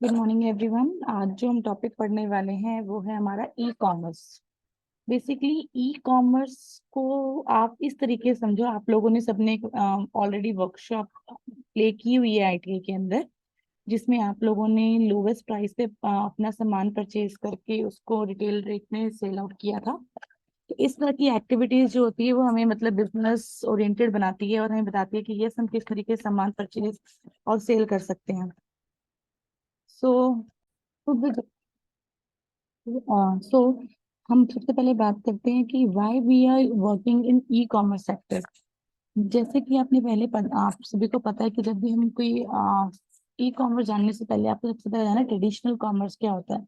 Good morning everyone. आज जो हम टॉपिक पढ़ने वाले हैं वो है हमारा e commerce. Basically e commerce को आप इस तरीके से समझो, आप लोगों ने सबने ऑलरेडी वर्कशॉप प्ले की हुई है आईटीआई के अंदर, जिसमें आप लोगों ने लोवेस्ट प्राइस पे अपना सामान परचेज करके उसको रिटेल रेट में सेल आउट किया था। तो इस तरह की एक्टिविटीज जो होती है वो हमें मतलब बिजनेस ओरिएंटेड बनाती है और हमें बताती है कि यस, हम किस तरीके से सामान परचेज और सेल कर सकते हैं। सो सो हम सबसे पहले बात करते हैं कि why we are working in e commerce sector. जैसे कि आप सभी को पता है कि जब भी हम कोई ई कॉमर्स जानने से पहले आपको सबसे पहले जाना ट्रेडिशनल कॉमर्स क्या होता है।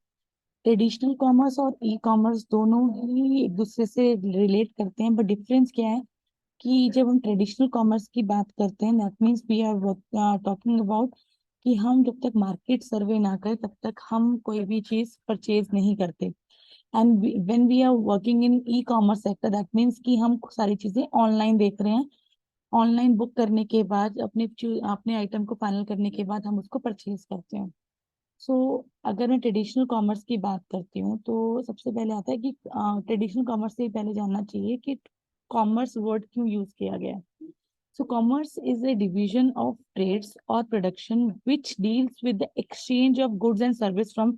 ट्रेडिशनल कॉमर्स और ई कॉमर्स दोनों ही एक दूसरे से रिलेट करते हैं, बट डिफरेंस क्या है कि जब हम ट्रेडिशनल कॉमर्स की बात करते हैं that means we are talking about कि हम जब तक मार्केट सर्वे ना करें तब तक हम कोई भी चीज परचेज नहीं करते। And when we are working in e commerce sector that means कि हम सारी चीजें ऑनलाइन देख रहे हैं। ऑनलाइन बुक करने के बाद अपने आइटम को फाइनल करने के बाद हम उसको परचेज करते हैं। सो अगर मैं ट्रेडिशनल कॉमर्स की बात करती हूँ तो सबसे पहले आता है कि ट्रेडिशनल कॉमर्स से पहले जानना चाहिए कि कॉमर्स वर्ड क्यों यूज किया गया है। So commerce is a division of trades or production which deals with the exchange of goods and service from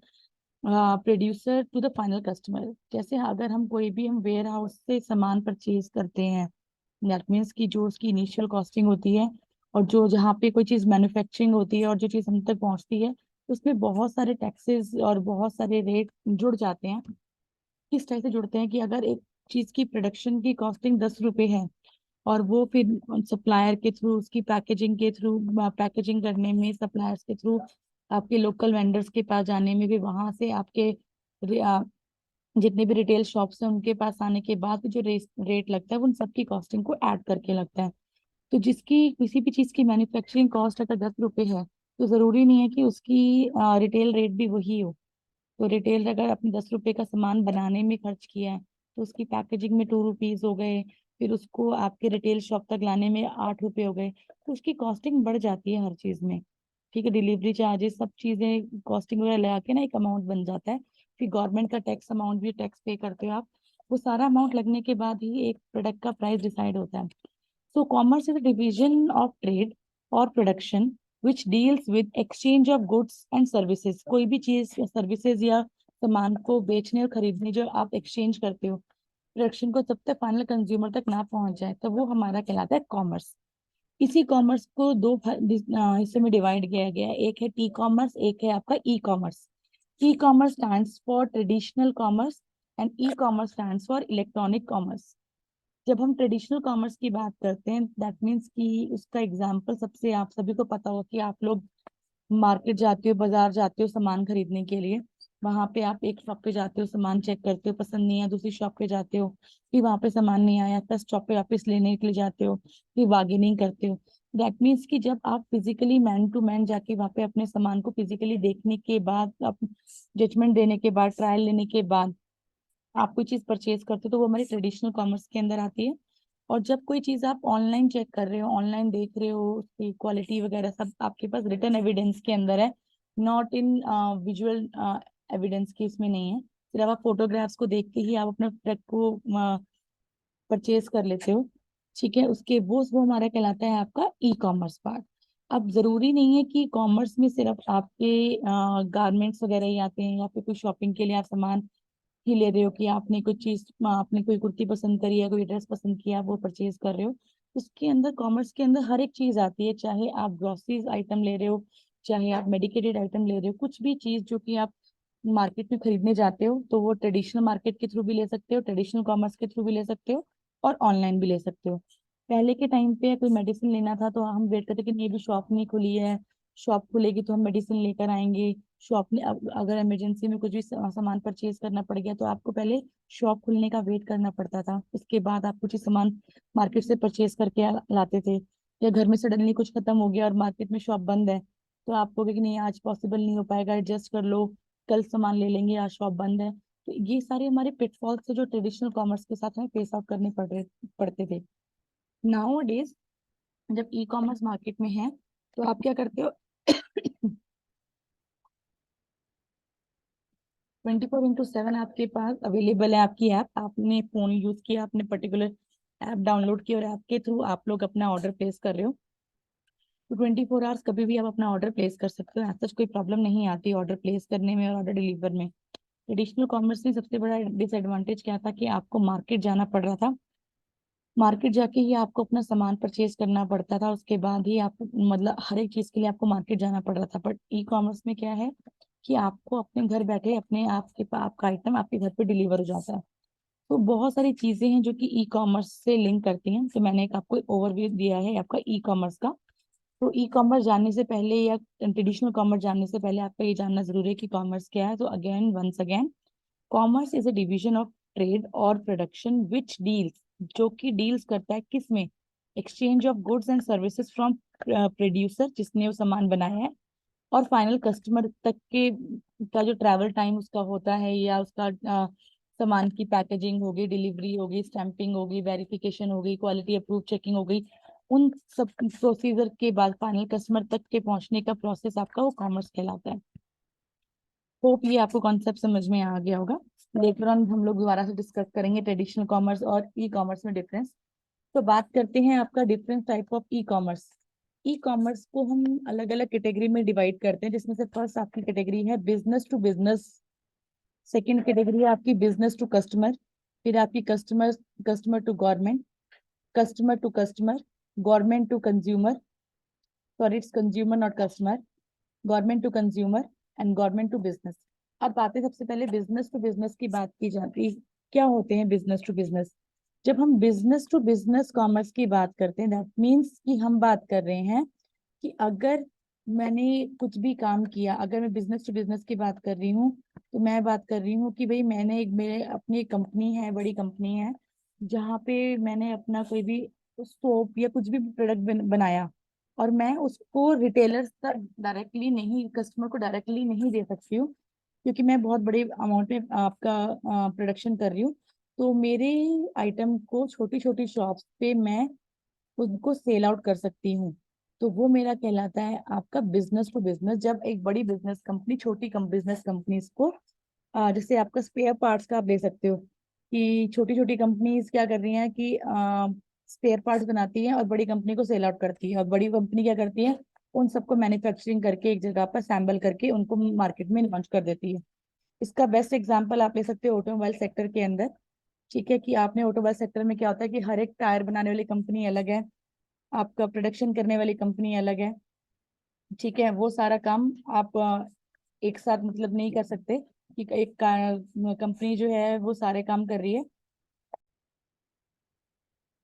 producer to the final customer. जैसे अगर हम वेयर हाउस से सामान परचेज करते हैं दैट मीन्स कि जो उसकी इनिशियल कॉस्टिंग होती है और जो जहाँ पे कोई चीज़ मैन्युफैक्चरिंग होती है और जो चीज़ हम तक पहुँचती है उसमें बहुत सारे टैक्सेस और बहुत सारे रेट जुड़ जाते हैं। किस तरह से जुड़ते हैं कि अगर एक चीज़ की प्रोडक्शन की कॉस्टिंग 10 रुपए है और वो फिर सप्लायर के थ्रू उसकी पैकेजिंग के थ्रू पैकेजिंग करने में सप्लायर्स के थ्रू आपके लोकल वेंडर्स के पास जाने में भी वहां से आपके जितने भी रिटेल शॉप्स हैं उनके पास आने के बाद जो रेट लगता है वो उन सबकी कॉस्टिंग को ऐड करके लगता है। तो जिसकी किसी भी चीज की मैन्युफैक्चरिंग कॉस्ट अगर 10 रुपए है तो जरूरी नहीं है कि उसकी रिटेल रेट भी वही हो। तो रिटेल अगर अपने 10 रुपए का सामान बनाने में खर्च किया है तो उसकी पैकेजिंग में 2 रुपीज हो गए, फिर उसको आपके रिटेल शॉप तक लाने में 8 रुपए हो गए, तो उसकी कॉस्टिंग बढ़ जाती है हर चीज में। ठीक है, डिलीवरी चार्जेस सब चीजें कॉस्टिंग वगैरह लगा के ना एक अमाउंट बन जाता है। फिर गवर्नमेंट का टैक्स अमाउंट भी टैक्स पे करते हो आप। वो सारा अमाउंट लगने के बाद ही एक प्रोडक्ट का प्राइस डिसाइड होता है। So commerce is a division of trade or production which deals with exchange of goods and services। कोई भी चीज या सर्विसेज या सामान को बेचने और खरीदने जो आप एक्सचेंज करते हो प्रोडक्शन को जब तक फाइनल कंज्यूमर तक ना पहुंच जाए तो वो हमारा कहलाता है कॉमर्स। इसी कॉमर्स को हिस्से में डिवाइड किया गया है। एक है टी कॉमर्स, एक है आपका e commerce. E commerce stands for traditional commerce and e commerce stands for electronic commerce. जब हम ट्रेडिशनल कॉमर्स की बात करते हैं दैट मीन्स कि उसका एग्जाम्पल सबसे आप सभी को पता हो कि आप लोग मार्केट जाते हो, बाजार जाते हो सामान खरीदने के लिए। वहां पे आप एक शॉप पे जाते हो, सामान चेक करते हो, पसंद नहीं आया दूसरी शॉप पे जाते हो, फिर वहां पे सामान नहीं आया फर्स्ट शॉप पे वापस लेने के लिए जाते हो, फिर बार्गेनिंग करते हो। दैट मीन्स कि जब आप फिजिकली मैन टू मैन जाके वहां पे अपने सामान को फिजिकली देखने के बाद, जजमेंट देने के बाद, ट्रायल लेने के बाद आप कोई चीज परचेज करते हो तो वो हमारी ट्रेडिशनल कॉमर्स के अंदर आती है। और जब कोई चीज आप ऑनलाइन चेक कर रहे हो, ऑनलाइन देख रहे हो, उसकी क्वालिटी वगैरह सब आपके पास रिटर्न एविडेंस के अंदर है, नॉट इन विजुअल एविडेंस की इसमें नहीं है। सिर्फ आप फोटोग्राफ्स को देख के ही आप अपने प्रोडक्ट को परचेज कर लेते हो। ठीक है, उसके वो हमारा कहलाता है आपका ई कॉमर्स पार्ट। अब जरूरी नहीं है कि कॉमर्स में सिर्फ आपके गारमेंट्स वगैरह ही आते हैं या फिर कोई शॉपिंग के लिए आप सामान ही ले रहे हो कि आपने कोई कुर्ती पसंद करी है, कोई ड्रेस पसंद किया, वो परचेज कर रहे हो। उसके अंदर कॉमर्स के अंदर हर एक चीज आती है, चाहे आप ग्रोसरीज आइटम ले रहे हो, चाहे आप मेडिकेटेड आइटम ले रहे हो, कुछ भी चीज जो कि आप मार्केट में खरीदने जाते हो तो वो ट्रेडिशनल मार्केट के थ्रू भी ले सकते हो, ट्रेडिशनल कॉमर्स के थ्रू भी ले सकते हो और ऑनलाइन भी ले सकते हो। पहले के टाइम पे कोई मेडिसिन लेना था तो हम वेट करते कि नहीं, अभी शॉप नहीं खुली है, शॉप खुलेगी तो हम मेडिसिन लेकर आएंगे। शॉप में अगर इमरजेंसी में कुछ भी सामान परचेज करना पड़ गया तो आपको पहले शॉप खुलने का वेट करना पड़ता था, उसके बाद आप कुछ ही सामान मार्केट से परचेज करके लाते थे। या घर में सडनली कुछ खत्म हो गया और मार्केट में शॉप बंद है तो आप कहोगे कि नहीं, आज पॉसिबल नहीं हो पाएगा, एडजस्ट कर लो, कल सामान ले लेंगे, आज शॉप बंद है। तो ये सारे हमारे पिटफॉल्स है जो ट्रेडिशनल कॉमर्स के साथ हमें फेस आउट करने पड़ते थे। नाउ डेज जब ई कॉमर्स मार्केट में है तो आप क्या करते हो 24/7 आपके पास अवेलेबल है आपकी ऐप। आपने फोन यूज किया, आपने पर्टिकुलर ऐप डाउनलोड की और ऐप के थ्रू आप लोग अपना ऑर्डर प्लेस कर रहे हो, तो 24 आवर्स कभी भी आप अपना ऑर्डर प्लेस कर सकते हो। ऐसा कोई प्रॉब्लम नहीं आती ऑर्डर प्लेस करने में और ऑर्डर डिलीवर में। ट्रेडिशनल कॉमर्स में सबसे बड़ा डिसएडवांटेज क्या था कि आपको मार्केट जाना पड़ रहा था। मार्केट जाके ही आपको अपना सामान परचेज करना पड़ता था, उसके बाद ही आप मतलब हर एक चीज के लिए आपको मार्केट जाना पड़ रहा था। बट ई कॉमर्स में क्या है कि आपको अपने घर बैठे अपने आपका आइटम आपके घर पे डिलीवर हो जाता है। तो बहुत सारी चीजें हैं जो कि ई कॉमर्स से लिंक करती हैं। तो मैंने एक आपको ओवरव्यू दिया है आपका ई कॉमर्स का। तो ई कॉमर्स जानने से पहले या ट्रेडिशनल कॉमर्स जानने से पहले आपको ये जानना जरूरी है कि कॉमर्स क्या है। तो again once again, commerce is a division of trade और प्रोडक्शन विच डील्स, जो कि डील्स करता है किस में, exchange of goods and services from producer जिसने वो सामान बनाया है और फाइनल कस्टमर तक के का जो ट्रैवल टाइम उसका होता है, या उसका सामान की पैकेजिंग होगी, डिलीवरी होगी, स्टैंपिंग होगी, वेरिफिकेशन होगी, क्वालिटी अप्रूव चेकिंग हो गई, उन सब प्रोसीजर के बाद फाइनल कस्टमर तक के पहुंचने का प्रोसेस आपका वो कॉमर्स कहलाता है। होप ये आपको कॉन्सेप्ट समझ में आ गया होगा। लेटर ऑन हम लोग दोबारा से डिस्कस करेंगे ट्रेडिशनल कॉमर्स और ई कॉमर्स में डिफरेंस। तो बात करते हैं आपका different type of e commerce. E commerce को हम अलग अलग कैटेगरी में डिवाइड करते हैं, जिसमें से फर्स्ट आपकी कैटेगरी है business to business. Second category है आपकी बिजनेस टू कस्टमर। फिर आपकी customer customer to government, customer to customer, government to consumer, sorry it's consumer not customer, government to consumer and government to business. अब बातें सबसे पहले business to business की बात की जाती है। क्या होते हैं बिजनेस टू बिजनेस? जब हम बिजनेस टू बिजनेस कॉमर्स की बात करते हैं, दैट मीन्स कि हम बात कर रहे हैं कि अगर मैंने कुछ भी काम किया, अगर मैं बिजनेस टू बिजनेस की बात कर रही हूँ, तो मैं बात कर रही हूँ कि भाई मैंने एक मेरे अपनी एक कंपनी है, बड़ी कंपनी है, जहाँ पे मैंने अपना कोई भी सोप या कुछ भी प्रोडक्ट बनाया और मैं उसको रिटेलर्स तक डायरेक्टली नहीं, कस्टमर को डायरेक्टली नहीं दे सकती हूँ, क्योंकि मैं बहुत बड़े अमाउंट में आपका प्रोडक्शन कर रही हूँ। तो मेरे आइटम को छोटी छोटी शॉप्स पे मैं उनको सेल आउट कर सकती हूँ। तो वो मेरा कहलाता है आपका बिजनेस टू बिजनेस। जब एक बड़ी बिजनेस कंपनी छोटी बिजनेस कंपनीज को जैसे आपका स्पेयर पार्ट्स का आप ले सकते हो कि छोटी छोटी कंपनीज क्या कर रही हैं कि स्पेयर पार्ट्स बनाती हैं और बड़ी कंपनी को सेल आउट करती है, और बड़ी कंपनी क्या करती है, उन सबको मैन्युफैक्चरिंग करके एक जगह पर असेंबल करके उनको मार्केट में लॉन्च कर देती है। इसका बेस्ट एग्जांपल आप ले सकते हो ऑटोमोबाइल सेक्टर के अंदर। ठीक है कि आपने ऑटोमोबाइल सेक्टर में क्या होता है कि हर एक टायर बनाने वाली कंपनी अलग है, आपका प्रोडक्शन करने वाली कंपनी अलग है। ठीक है, वो सारा काम आप एक साथ मतलब नहीं कर सकते कि एक कंपनी जो है वो सारे काम कर रही है।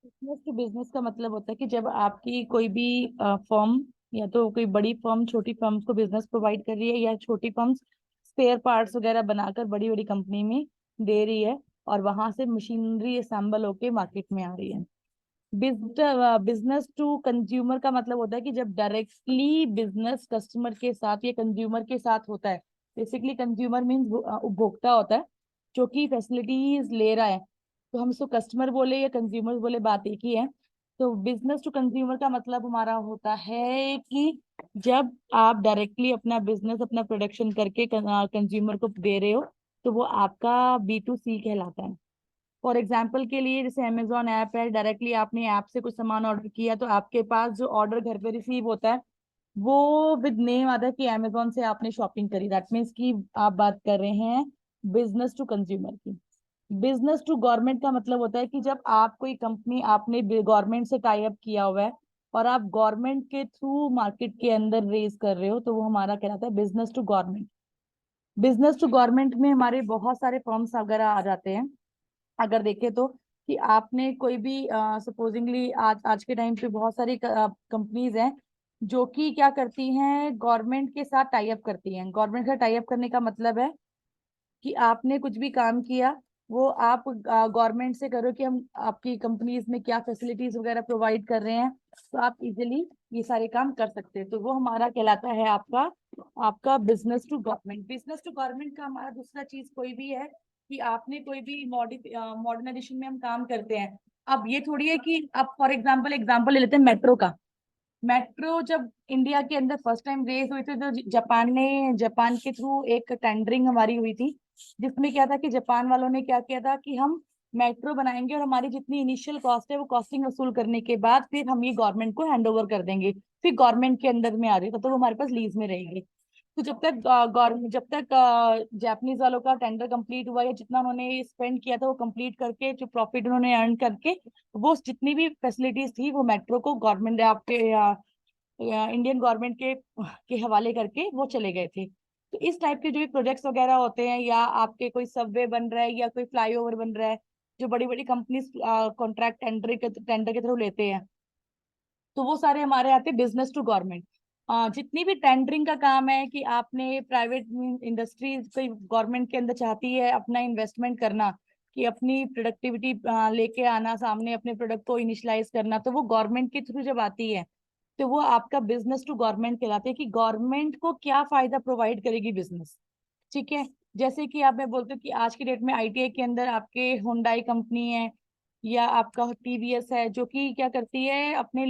बिजनेस टू बिजनेस का मतलब होता है कि जब आपकी कोई भी फर्म, या तो कोई बड़ी फर्म छोटी फर्म्स को बिजनेस प्रोवाइड कर रही है, या छोटी फर्म्स स्पेयर पार्ट्स वगैरह बनाकर बड़ी बड़ी कंपनी में दे रही है और वहां से मशीनरी असेंबल होके मार्केट में आ रही है। बिजनेस टू कंज्यूमर का मतलब होता है कि जब डायरेक्टली बिजनेस कस्टमर के साथ या कंज्यूमर के साथ होता है। बेसिकली कंज्यूमर मीन्स उपभोक्ता होता है जो कि फैसिलिटीज ले रहा है। तो हम इसको कस्टमर बोले या कंज्यूमर बोले, बात एक ही है। तो बिजनेस टू कंज्यूमर का मतलब हमारा होता है कि जब आप डायरेक्टली अपना बिजनेस अपना प्रोडक्शन करके कंज्यूमर को दे रहे हो, तो वो आपका B2C कहलाता है। फॉर एग्जाम्पल के लिए जैसे अमेजोन ऐप है, डायरेक्टली आपने ऐप से कुछ सामान ऑर्डर किया तो आपके पास जो ऑर्डर घर पे रिसीव होता है वो विद नेम आता है कि अमेजोन से आपने शॉपिंग करी। दैट मीन्स कि आप बात कर रहे हैं बिजनेस टू कंज्यूमर की। बिजनेस टू गवर्नमेंट का मतलब होता है कि जब आप कोई कंपनी आपने गवर्नमेंट से टाई अप किया हुआ है और आप गवर्नमेंट के थ्रू मार्केट के अंदर रेज कर रहे हो, तो वो हमारा कहलाता है business to government. Business to government में हमारे बहुत सारे फॉर्म्स वगैरह आ जाते हैं। अगर देखें तो कि आपने कोई भी सपोजिंगली आज आज के टाइम पे बहुत सारी कंपनीज हैं जो कि क्या करती हैं, गवर्नमेंट के साथ टाई अप करती हैं। गवर्नमेंट का टाई अप करने का मतलब है कि आपने कुछ भी काम किया, वो आप गवर्नमेंट से करो कि हम आपकी कंपनीज में क्या फैसिलिटीज वगैरह प्रोवाइड कर रहे हैं, तो आप इजीली ये सारे काम कर सकते हैं। तो वो हमारा कहलाता है आपका आपका business to government. Business to government का हमारा दूसरा चीज कोई भी है कि आपने कोई भी मॉडर्नाइजेशन में हम काम करते हैं। अब ये थोड़ी है कि अब फॉर एग्जाम्पल एग्जाम्पल ले लेते हैं मेट्रो का। मेट्रो जब इंडिया के अंदर फर्स्ट टाइम रेस हुई थी तो जापान के थ्रू एक टेंडरिंग हमारी हुई थी, जिसमें क्या था कि जापान वालों ने क्या किया था कि हम मेट्रो बनाएंगे और हमारी जितनी इनिशियल कॉस्ट है वो कॉस्टिंग वसूल करने के बाद फिर हम ये गवर्नमेंट को हैंड ओवर कर देंगे, फिर गवर्नमेंट के अंदर में आ रही है तो वो हमारे पास लीज में रहेगी। तो जब तक जापानीज वालों का टेंडर कंप्लीट हुआ या जितना उन्होंने स्पेंड किया था वो कंप्लीट करके जो प्रॉफिट उन्होंने अर्न करके वो जितनी भी फैसिलिटीज थी वो मेट्रो को गवर्नमेंट आपके इंडियन गवर्नमेंट के हवाले करके वो चले गए थे। तो इस टाइप के जो भी प्रोजेक्ट्स वगैरह होते हैं या आपके कोई सबवे बन रहा है या कोई फ्लाईओवर बन रहा है, जो बड़ी बड़ी कंपनीज कॉन्ट्रैक्ट टेंडर के थ्रू लेते हैं, तो वो सारे हमारे आते हैं बिजनेस टू गवर्नमेंट। जितनी भी टेंडरिंग का काम है कि आपने प्राइवेट इंडस्ट्री कोई गवर्नमेंट के अंदर चाहती है अपना इन्वेस्टमेंट करना, कि अपनी प्रोडक्टिविटी लेके आना सामने, अपने प्रोडक्ट को इनिशलाइज करना, तो वो गवर्नमेंट के थ्रू जब आती है तो वो आपका बिजनेस टू गवर्नमेंट कहलाते हैं कि गवर्नमेंट को क्या फायदा प्रोवाइड करेगी बिजनेस। ठीक है। जैसे कि आप मैं बोलती हूँ कि आज की डेट में आईटीआई के अंदर आपके हुंडई कंपनी है या आपका टीवीएस है, जो कि क्या करती है अपने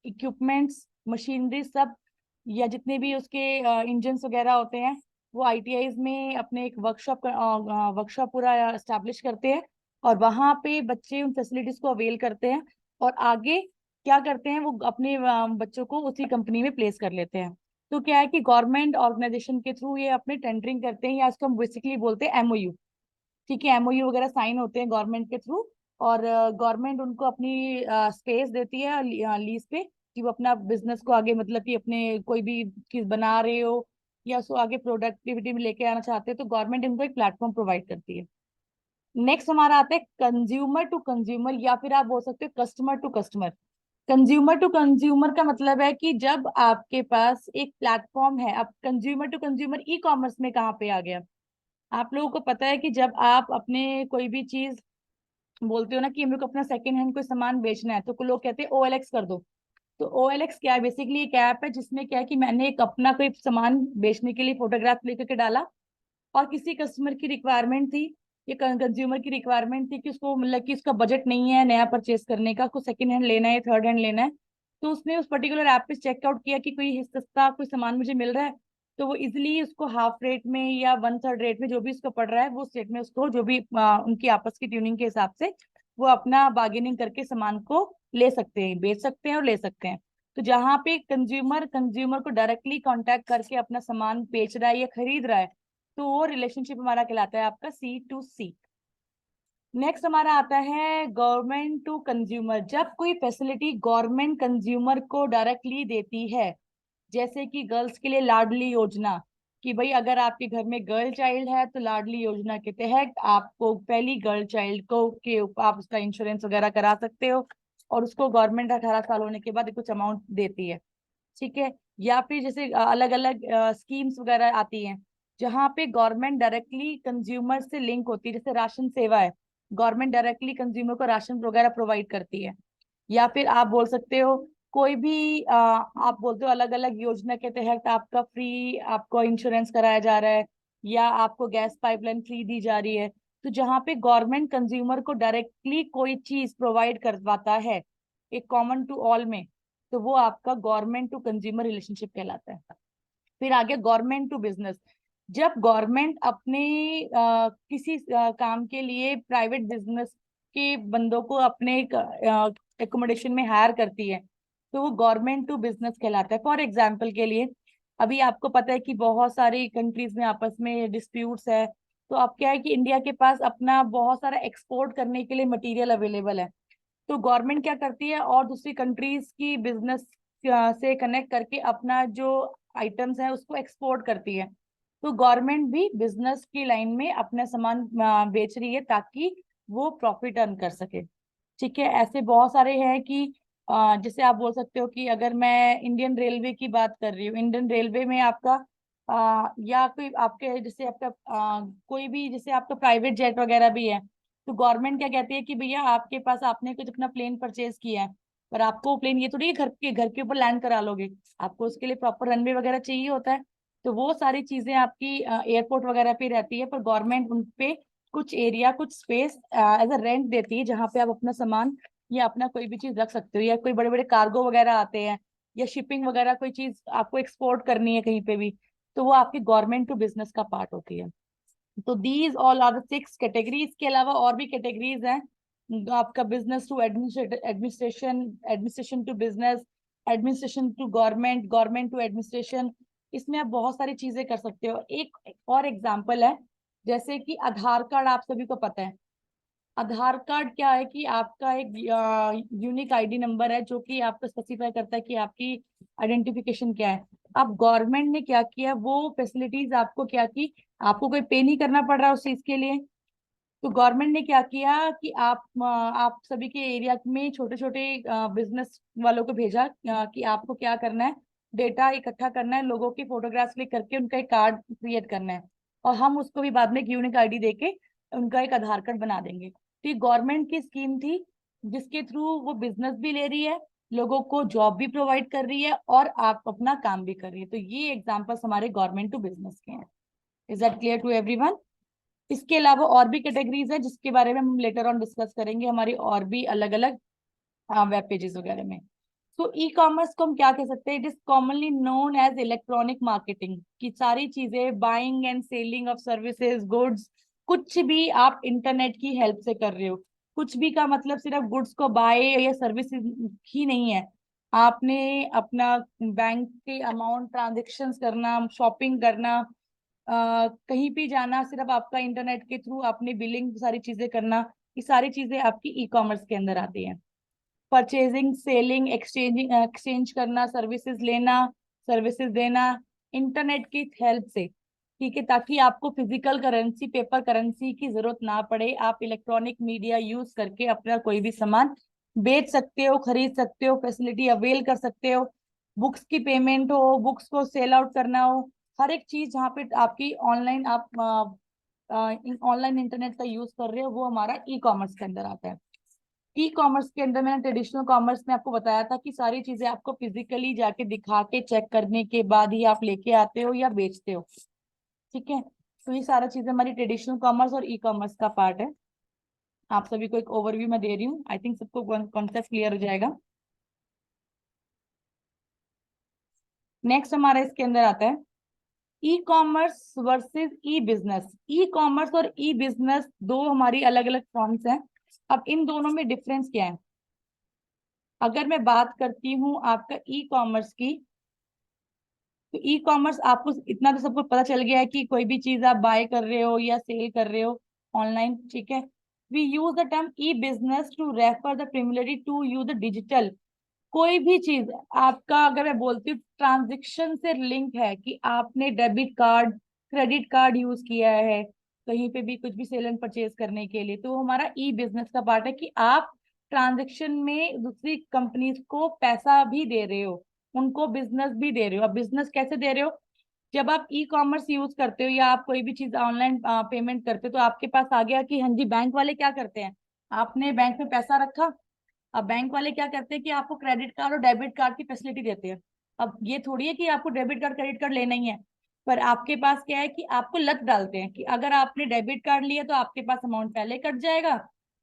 इक्विपमेंट्स मशीनरी सब या जितने भी उसके इंजन वगैरह होते हैं वो आईटीआई में अपने एक वर्कशॉप पूरा एस्टेब्लिश करते हैं और वहां पे बच्चे उन फैसिलिटीज को अवेल करते हैं और आगे क्या करते हैं वो अपने बच्चों को उसी कंपनी में प्लेस कर लेते हैं। तो क्या है कि गवर्नमेंट ऑर्गेनाइजेशन के थ्रू ये अपने टेंडरिंग करते हैं या इसको हम बेसिकली बोलते हैं एमओयू। ठीक है, एमओयू वगैरह साइन होते हैं गवर्नमेंट के थ्रू और गवर्नमेंट उनको अपनी स्पेस देती है लीज पे कि वो अपना बिजनेस को आगे मतलब कि अपने कोई भी चीज बना रहे हो या उसको आगे प्रोडक्टिविटी में लेके आना चाहते हो तो गवर्नमेंट इनको एक प्लेटफॉर्म प्रोवाइड करती है। नेक्स्ट हमारा आता है कंज्यूमर टू कंज्यूमर या फिर आप बोल सकते हो customer to customer. Consumer to consumer का मतलब है कि जब आपके पास एक प्लेटफॉर्म है, अब consumer to consumer e commerce में कहाँ पे आ गया। आप लोगों को पता है कि जब आप अपने कोई भी चीज बोलते हो ना कि हम लोग को अपना सेकंड हैंड कोई सामान बेचना है तो कुछ लोग कहते हैं ओएलएक्स कर दो। तो ओएलएक्स क्या है, बेसिकली एक ऐप है जिसमें क्या है कि मैंने एक अपना कोई सामान बेचने के लिए फोटोग्राफ लेकर के डाला और किसी कस्टमर की रिक्वायरमेंट थी या कंज्यूमर की रिक्वायरमेंट थी कि उसको मतलब कि उसका बजट नहीं है नया परचेस करने का, उसको सेकंड हैंड लेना है थर्ड हैंड लेना है, तो उसने उस पर्टिकुलर ऐप पे चेकआउट किया कि कोई सस्ता कोई सामान मुझे मिल रहा है तो वो इजिली उसको हाफ रेट में या वन थर्ड रेट में जो भी उसको पड़ रहा है वो उस रेट में उसको जो भी उनकी आपस की ट्यूनिंग के हिसाब से वो अपना बार्गेनिंग करके सामान को ले सकते हैं, बेच सकते हैं और ले सकते हैं। तो जहाँ पे कंज्यूमर को डायरेक्टली कांटेक्ट करके अपना सामान बेच रहा है या खरीद रहा है तो वो रिलेशनशिप हमारा कहलाता है आपका C2C। नेक्स्ट हमारा आता है गवर्नमेंट टू कंज्यूमर, जब कोई फैसिलिटी गवर्नमेंट कंज्यूमर को डायरेक्टली देती है, जैसे कि गर्ल्स के लिए लाडली योजना, कि भाई अगर आपके घर में गर्ल चाइल्ड है तो लाडली योजना के तहत आपको पहली गर्ल चाइल्ड को के आप उसका इंश्योरेंस वगैरह करा सकते हो और उसको गवर्नमेंट 18 साल होने के बाद कुछ अमाउंट देती है। ठीक है। या फिर जैसे अलग अलग स्कीम्स वगैरह आती हैं जहाँ पे गवर्नमेंट डायरेक्टली कंज्यूमर से लिंक होती है, जैसे राशन सेवा है, गवर्नमेंट डायरेक्टली कंज्यूमर को राशन वगैरह प्रोवाइड करती है। या फिर आप बोल सकते हो कोई भी आप बोलते हो अलग अलग योजना के तहत आपका फ्री आपको इंश्योरेंस कराया जा रहा है या आपको गैस पाइपलाइन फ्री दी जा रही है। तो जहाँ पे गवर्नमेंट कंज्यूमर को डायरेक्टली कोई चीज प्रोवाइड करवाता है एक कॉमन टू ऑल में, तो वो आपका गवर्नमेंट टू कंज्यूमर रिलेशनशिप कहलाता है। फिर आगे गवर्नमेंट टू बिजनेस, जब गवर्नमेंट अपने किसी काम के लिए प्राइवेट बिजनेस के बंदों को अपने एकोमोडेशन में हायर करती है तो वो गवर्नमेंट टू बिजनेस कहलाता है। फॉर एग्जाम्पल के लिए अभी आपको पता है कि बहुत सारी कंट्रीज में आपस में डिस्प्यूट्स है, तो अब क्या है कि इंडिया के पास अपना बहुत सारा एक्सपोर्ट करने के लिए मटेरियल अवेलेबल है, तो गवर्नमेंट क्या करती है और दूसरी कंट्रीज की बिजनेस से कनेक्ट करके अपना जो आइटम्स है उसको एक्सपोर्ट करती है। तो गवर्नमेंट भी बिजनेस की लाइन में अपना सामान बेच रही है ताकि वो प्रॉफिट अर्न कर सके। ठीक है। ऐसे बहुत सारे हैं कि जैसे आप बोल सकते हो कि अगर मैं इंडियन रेलवे की बात कर रही हूँ, इंडियन रेलवे में आपका या कोई आपके जैसे आपका कोई भी जैसे आपका प्राइवेट जेट वगैरह भी है, तो गवर्नमेंट क्या कहती है कि भैया आपके पास आपने कुछ अपना प्लेन परचेज किया है पर आपको प्लेन ये थोड़ी घर के ऊपर लैंड करा लोगे, आपको उसके लिए प्रॉपर रनवे वगैरह चाहिए होता है। तो वो सारी चीजें आपकी एयरपोर्ट वगैरह पे रहती है पर गवर्नमेंट उन पे कुछ एरिया कुछ स्पेस एज अ रेंट देती है जहाँ पे आप अपना सामान या अपना कोई भी चीज रख सकते हो, या कोई बड़े बड़े कार्गो वगैरह आते हैं या शिपिंग वगैरह कोई चीज आपको एक्सपोर्ट करनी है कहीं पे भी, तो वो आपकी गवर्नमेंट टू बिजनेस का पार्ट होती है। तो these all are the 6 categories. के अलावा और भी कैटेगरीज हैं, आपका business to administration, administration to business, administration to government, government to administration. इसमें आप बहुत सारी चीजें कर सकते हो। एक और एग्जांपल है, जैसे कि आधार कार्ड आप सभी को पता है। आधार कार्ड क्या है कि आपका एक यूनिक आईडी नंबर है जो कि आपको स्पेसिफाई करता है कि आपकी आइडेंटिफिकेशन क्या है। अब गवर्नमेंट ने क्या किया, वो फैसिलिटीज आपको क्या की, आपको कोई पे नहीं करना पड़ रहा उस चीज के लिए। तो गवर्नमेंट ने क्या किया कि आप सभी के एरिया में छोटे छोटे बिजनेस वालों को भेजा कि आपको क्या करना है, डेटा इकट्ठा करना है, लोगों की फोटोग्राफ्स क्लिक करके उनका एक कार्ड क्रिएट करना है, और हम उसको भी बाद में एक यूनिक आईडी देके उनका एक आधार कार्ड बना देंगे। तो ये गवर्नमेंट की स्कीम थी, जिसके थ्रू वो बिजनेस भी ले रही है, लोगों को जॉब भी प्रोवाइड कर रही है, और आप अपना काम भी कर रही है। तो ये एग्जाम्पल्स हमारे गवर्नमेंट टू बिजनेस के हैं। Is that clear to everyone? इसके अलावा और भी कैटेगरीज है जिसके बारे में हम लेटर ऑन डिस्कस करेंगे हमारी और भी अलग अलग वेब पेजेस वगैरह में। तो ई कॉमर्स को हम क्या कह सकते हैं? It is commonly known as electronic marketing, की सारी चीजें buying and selling of services, goods, कुछ भी आप इंटरनेट की हेल्प से कर रहे हो। कुछ भी का मतलब सिर्फ गुड्स को बाय या सर्विसेज ही नहीं है। आपने अपना बैंक के अमाउंट ट्रांजेक्शन्स करना, शॉपिंग करना, कहीं भी जाना, सिर्फ आपका इंटरनेट के थ्रू अपनी बिलिंग सारी चीजें करना, ये सारी चीजें आपकी ई कॉमर्स के अंदर आती हैं। परचेजिंग, सेलिंग, एक्सचेंज करना, सर्विसेज लेना, सर्विसेज देना इंटरनेट की हेल्प से, ठीक है, ताकि आपको फिजिकल करेंसी, पेपर करेंसी की जरूरत ना पड़े। आप इलेक्ट्रॉनिक मीडिया यूज करके अपना कोई भी सामान बेच सकते हो, खरीद सकते हो, फैसिलिटी अवेल कर सकते हो। बुक्स की पेमेंट हो, बुक्स को सेल आउट करना हो, हर एक चीज जहाँ पे आपकी ऑनलाइन आप ऑनलाइन इंटरनेट का यूज कर रहे हो, वो हमारा ई कॉमर्स के अंदर आता है। ई कॉमर्स के अंदर मैंने ट्रेडिशनल कॉमर्स में आपको बताया था कि सारी चीजें आपको फिजिकली जाके दिखा के चेक करने के बाद ही आप लेके आते हो या बेचते हो, ठीक है। तो ये सारा चीजें हमारी ट्रेडिशनल कॉमर्स और ई कॉमर्स का पार्ट है। आप सभी को एक ओवरव्यू मैं दे रही हूँ, आई थिंक सबको कॉन्सेप्ट क्लियर हो जाएगा। नेक्स्ट हमारा इसके अंदर आता है ई कॉमर्स वर्सेस ई बिजनेस। ई कॉमर्स और ई बिजनेस दो हमारी अलग अलग फॉर्म्स हैं। अब इन दोनों में डिफरेंस क्या है? अगर मैं बात करती हूँ आपका ई कॉमर्स की, तो ई कॉमर्स आपको इतना तो सबको पता चल गया है कि कोई भी चीज आप बाय कर रहे हो या सेल कर रहे हो ऑनलाइन, ठीक है। We use the term e business to refer the primarily to use the digital. कोई भी चीज आपका, अगर मैं बोलती हूँ ट्रांजेक्शन से लिंक है कि आपने debit card, credit card use किया है कहीं पे भी कुछ भी सेल एंड परचेज करने के लिए, तो वो हमारा ई बिजनेस का पार्ट है कि आप ट्रांजेक्शन में दूसरी कंपनीज को पैसा भी दे रहे हो, उनको बिजनेस भी दे रहे हो। अब बिजनेस कैसे दे रहे हो? जब आप ई कॉमर्स यूज करते हो या आप कोई भी चीज ऑनलाइन पेमेंट करते हो, तो आपके पास आ गया कि हाँ जी, बैंक वाले क्या करते हैं, आपने बैंक में पैसा रखा, अब बैंक वाले क्या करते हैं कि आपको क्रेडिट कार्ड और डेबिट कार्ड की फैसिलिटी देते हैं। अब ये थोड़ी है कि आपको डेबिट कार्ड क्रेडिट कार्ड लेना ही है, पर आपके पास क्या है कि आपको लत डालते हैं कि अगर आपने डेबिट कार्ड लिया तो आपके पास अमाउंट पहले कट जाएगा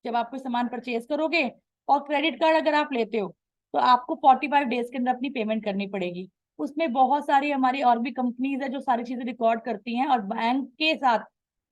जब आप कोई सामान परचेज करोगे, और क्रेडिट कार्ड अगर आप लेते हो तो आपको 45 डेज के अंदर अपनी पेमेंट करनी पड़ेगी। उसमें बहुत सारी हमारी और भी कंपनीज है जो सारी चीजें रिकॉर्ड करती हैं, और बैंक के साथ,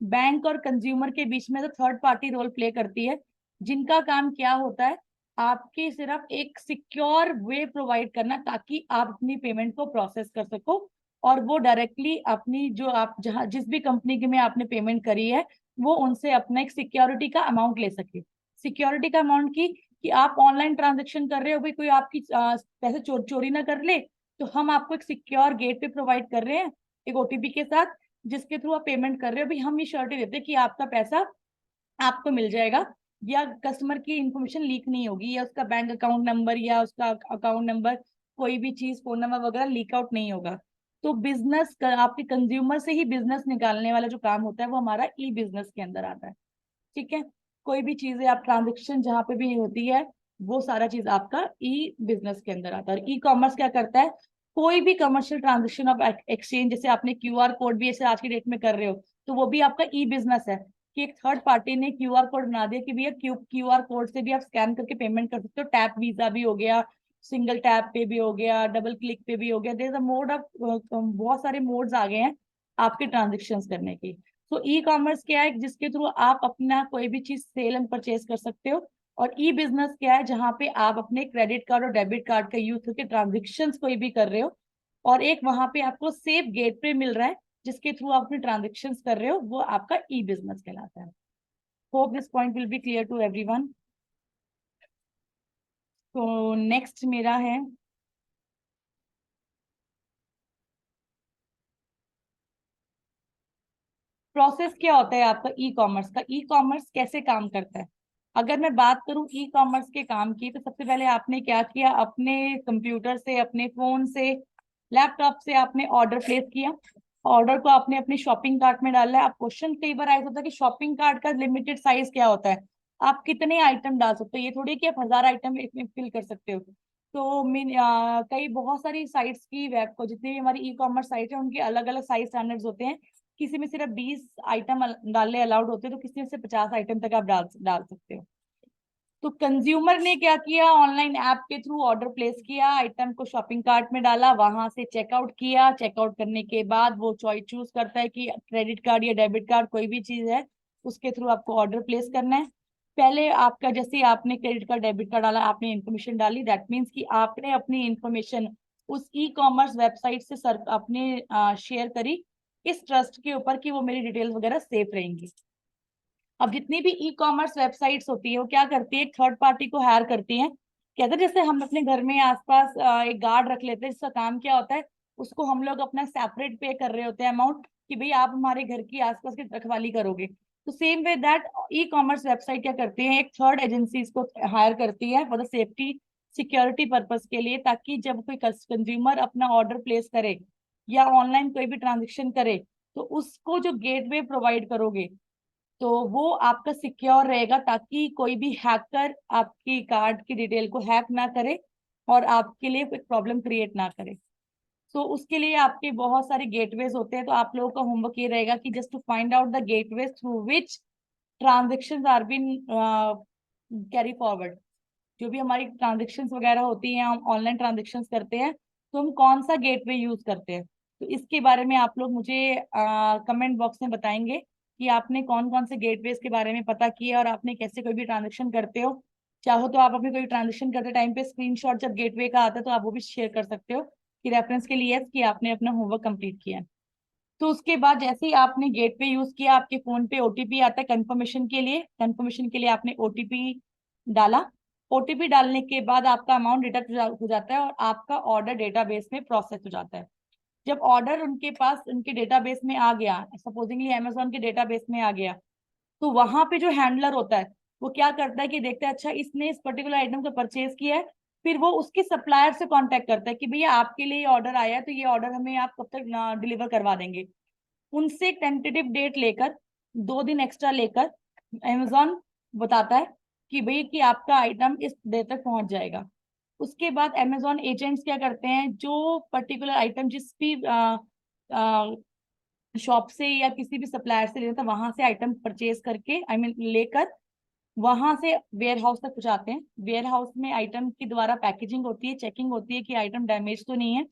बैंक और कंज्यूमर के बीच में तो थर्ड पार्टी रोल प्ले करती है, जिनका काम क्या होता है, आपकी सिर्फ एक सिक्योर वे प्रोवाइड करना ताकि आप अपनी पेमेंट को प्रोसेस कर सको, और वो डायरेक्टली अपनी जो आप जहाँ जिस भी कंपनी के में आपने पेमेंट करी है, वो उनसे अपना एक सिक्योरिटी का अमाउंट ले सके। सिक्योरिटी का अमाउंट की कि आप ऑनलाइन ट्रांजेक्शन कर रहे हो भाई, कोई आपकी पैसे चोरी ना कर ले, तो हम आपको एक सिक्योर गेट पे प्रोवाइड कर रहे हैं एक ओटीपी के साथ, जिसके थ्रू आप पेमेंट कर रहे हो। भाई हम ये श्योरिटी देते हैं कि आपका पैसा आपको मिल जाएगा, या कस्टमर की इंफॉर्मेशन लीक नहीं होगी, या उसका बैंक अकाउंट नंबर या उसका अकाउंट नंबर, कोई भी चीज, फोन नंबर वगैरह लीक आउट नहीं होगा। तो बिजनेस आपके कंज्यूमर से ही बिजनेस निकालने वाला जो काम होता है वो हमारा ई बिजनेस के अंदर आता है, ठीक है। कोई भी चीजें आप ट्रांजेक्शन जहाँ पे भी होती है, वो सारा चीज आपका ई बिजनेस के अंदर आता है। और ई कॉमर्स क्या करता है, कोई भी कमर्शियल ट्रांजेक्शन ऑफ एक्सचेंज, जैसे आपने क्यूआर कोड भी ऐसे आज की डेट में कर रहे हो, तो वो भी आपका ई बिजनेस है कि एक थर्ड पार्टी ने क्यूआर कोड बना दिया कि भैया क्यूआर कोड से भी आप स्कैन करके पेमेंट कर सकते हो। टैप वीजा भी हो गया, सिंगल टैप पे भी हो गया, डबल क्लिक पे भी हो गया, there is a mode of, बहुत सारे मोड्स आ गए हैं आपके ट्रांजेक्शन्स करने की। तो ई कॉमर्स क्या है, जिसके थ्रू आप अपना कोई भी चीज सेल एंड परचेज कर सकते हो। और ई बिजनेस क्या है, जहाँ पे आप अपने क्रेडिट कार्ड और डेबिट कार्ड का यूज करके ट्रांजेक्शन्स कोई भी कर रहे हो, और एक वहां पे आपको सेफ गेटवे मिल रहा है जिसके थ्रू आप अपने ट्रांजेक्शन्स कर रहे हो, वो आपका ई बिजनेस कहलाता है। Hope this point will be clear to everyone. तो नेक्स्ट मेरा है, प्रोसेस क्या होता है आपका ई कॉमर्स का, ई कॉमर्स कैसे काम करता है। अगर मैं बात करूं ई कॉमर्स के काम की, तो सबसे पहले आपने क्या किया, अपने कंप्यूटर से, अपने फोन से, लैपटॉप से आपने ऑर्डर प्लेस किया। ऑर्डर को आपने अपने शॉपिंग कार्ट में डाला है। आप क्वेश्चन कई बार आया होता है कि शॉपिंग कार्ट का लिमिटेड साइज क्या होता है, आप कितने आइटम डाल सकते हो, ये थोड़ी कि आप 1000 आइटम इसमें फिल कर सकते हो। तो कई बहुत सारी साइट्स की वेब को, जितनी भी हमारी ई कॉमर्स साइट है, उनके अलग अलग साइज स्टैंडर्ड्स होते हैं। किसी में सिर्फ 20 आइटम डालने अलाउड होते हैं, तो किसी में से 50 आइटम तक आप डाल डाल सकते हो। तो कंज्यूमर ने क्या किया, ऑनलाइन ऐप के थ्रू ऑर्डर प्लेस किया, आइटम को शॉपिंग कार्ट में डाला, वहां से चेकआउट किया। चेकआउट करने के बाद वो चॉइस चूज करता है कि क्रेडिट कार्ड या डेबिट कार्ड कोई भी चीज है, उसके थ्रू आपको ऑर्डर प्लेस करना है। पहले आपका, जैसे ही आपने क्रेडिट कार्ड डेबिट कार्ड डाला, आपने इन्फॉर्मेशन डाली, दैट मीन्स कि आपने अपनी इन्फॉर्मेशन उस ई कॉमर्स वेबसाइट से सर अपने शेयर करी, इस ट्रस्ट के ऊपर कि वो मेरी डिटेल्स वगैरह सेफ रहेंगी। अब जितनी भी ई कॉमर्स वेबसाइट्स होती है, वो क्या करती है, थर्ड पार्टी को हायर करती हैं। कहते हैं जैसे हम अपने घर में आसपास एक गार्ड रख लेते हैं, जिसका काम क्या होता है, उसको हम लोग अपना सेपरेट पे कर रहे होते हैं अमाउंट, कि भाई आप हमारे घर की आसपास की रखवाली करोगे। तो same way that e commerce website क्या करती है, एक थर्ड एजेंसी को हायर करती है for the safety security purpose के लिए, ताकि जब कोई कंज्यूमर अपना ऑर्डर प्लेस करे या ऑनलाइन कोई भी ट्रांजेक्शन करे, तो उसको जो गेटवे प्रोवाइड करोगे, तो वो आपका सिक्योर रहेगा, ताकि कोई भी हैकर आपकी कार्ड की डिटेल को हैक ना करे और आपके लिए कोई प्रॉब्लम क्रिएट ना करे। सो उसके लिए आपके बहुत सारे गेटवेज होते हैं। तो आप लोगों का होमवर्क ये रहेगा कि just to find out the gateways through which transactions are been carry forward. जो भी हमारी ट्रांजेक्शन्स वगैरह होती हैं, हम ऑनलाइन ट्रांजेक्शन्स करते हैं, तो हम कौन सा गेटवे यूज करते हैं। तो इसके बारे में आप लोग मुझे कमेंट बॉक्स में बताएंगे कि आपने कौन कौन से गेटवेज के बारे में पता किया, और आपने कैसे कोई भी ट्रांजेक्शन करते हो। चाहो तो आप अपनी कोई ट्रांजेक्शन करते टाइम पे स्क्रीनशॉट जब गेटवे का आता है, तो आप वो भी शेयर कर सकते हो कि रेफरेंस के लिए कि आपने अपना होमवर्क कंप्लीट किया है। तो उसके बाद जैसे ही आपने गेटवे यूज किया, आपके फोन पे ओटीपी आता है कंफर्मेशन के लिए। कंफर्मेशन के लिए आपने ओटीपी डाला। ओटीपी डालने के बाद आपका अमाउंट डिडक्ट हो जाता है और आपका ऑर्डर डेटाबेस में प्रोसेस हो जाता है। जब ऑर्डर उनके पास, उनके डेटाबेस में आ गया, सपोजिंगली अमेजोन के डेटाबेस में आ गया, तो वहां पे जो हैंडलर होता है, वो क्या करता है कि देखता है अच्छा इसने इस पर्टिकुलर आइटम को परचेज किया है। फिर वो उसके सप्लायर से कांटेक्ट करता है कि भैया आपके लिए ऑर्डर आया है, तो ये ऑर्डर हमें आप कब तक डिलीवर करवा देंगे। उनसे एक टेंटेटिव डेट लेकर, 2 दिन एक्स्ट्रा लेकर, अमेजोन बताता है कि भाई कि आपका आइटम इस डेट तक पहुंच जाएगा। उसके बाद अमेजोन एजेंट्स क्या करते हैं, जो पर्टिकुलर आइटम जिस भी शॉप से या किसी भी सप्लायर से लेता है, वहां से आइटम परचेज करके, आई मीन लेकर, वहां से वेयर हाउस तक पहुंचाते हैं। वेयर हाउस में आइटम की द्वारा पैकेजिंग होती है, चेकिंग होती है कि आइटम डैमेज तो नहीं है।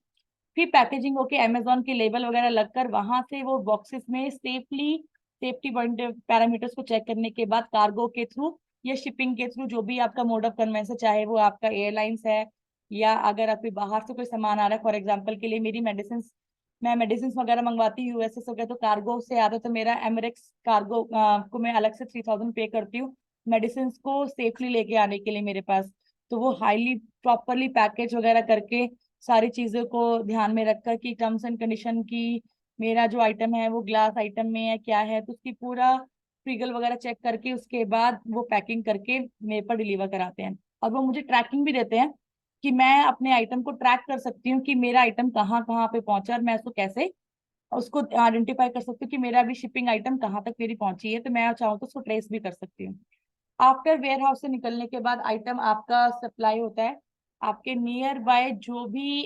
फिर पैकेजिंग होके अमेजोन के लेबल वगैरह लगकर, वहां से वो बॉक्सेस में सेफली, सेफ्टी पैरामीटर्स को चेक करने के बाद, कार्गो के थ्रू या शिपिंग के थ्रू, जो भी आपका मोड ऑफ कन्वेंस है, चाहे वो आपका एयरलाइंस है या अगर आपके बाहर से कोई सामान आ रहा है, फॉर एग्जाम्पल के लिए मेरी मेडिसिन, मैं मेडिसिन वगैरह मंगवाती हूँ यूएसए से, हो गया तो कार्गो से आता है, तो मेरा एमरेक्स कार्गो को मैं अलग से 3000 पे करती हूँ मेडिसिन को सेफली लेके आने के लिए मेरे पास। तो वो हाईली प्रॉपरली पैकेज वगैरह करके, सारी चीजों को ध्यान में रखकर कि टर्म्स एंड कंडीशन की, मेरा जो आइटम है वो ग्लास आइटम में है क्या है, तो उसकी पूरा फ्रीगल वगैरह चेक करके, उसके बाद वो पैकिंग करके मेरे पर डिलीवर कराते हैं। और वो मुझे ट्रैकिंग भी देते हैं कि मैं अपने आइटम को ट्रैक कर सकती हूँ कि मेरा आइटम कहाँ कहाँ पे पहुंचा, और मैं उसको कैसे उसको आइडेंटिफाई कर सकती हूँ कि मेरा भी शिपिंग आइटम कहाँ तक मेरी पहुंची है, तो मैं चाहूँ तो उसको ट्रेस भी कर सकती हूँ। आफ्टर वेयर हाउस से निकलने के बाद आइटम आपका सप्लाई होता है आपके नियर बाय जो भी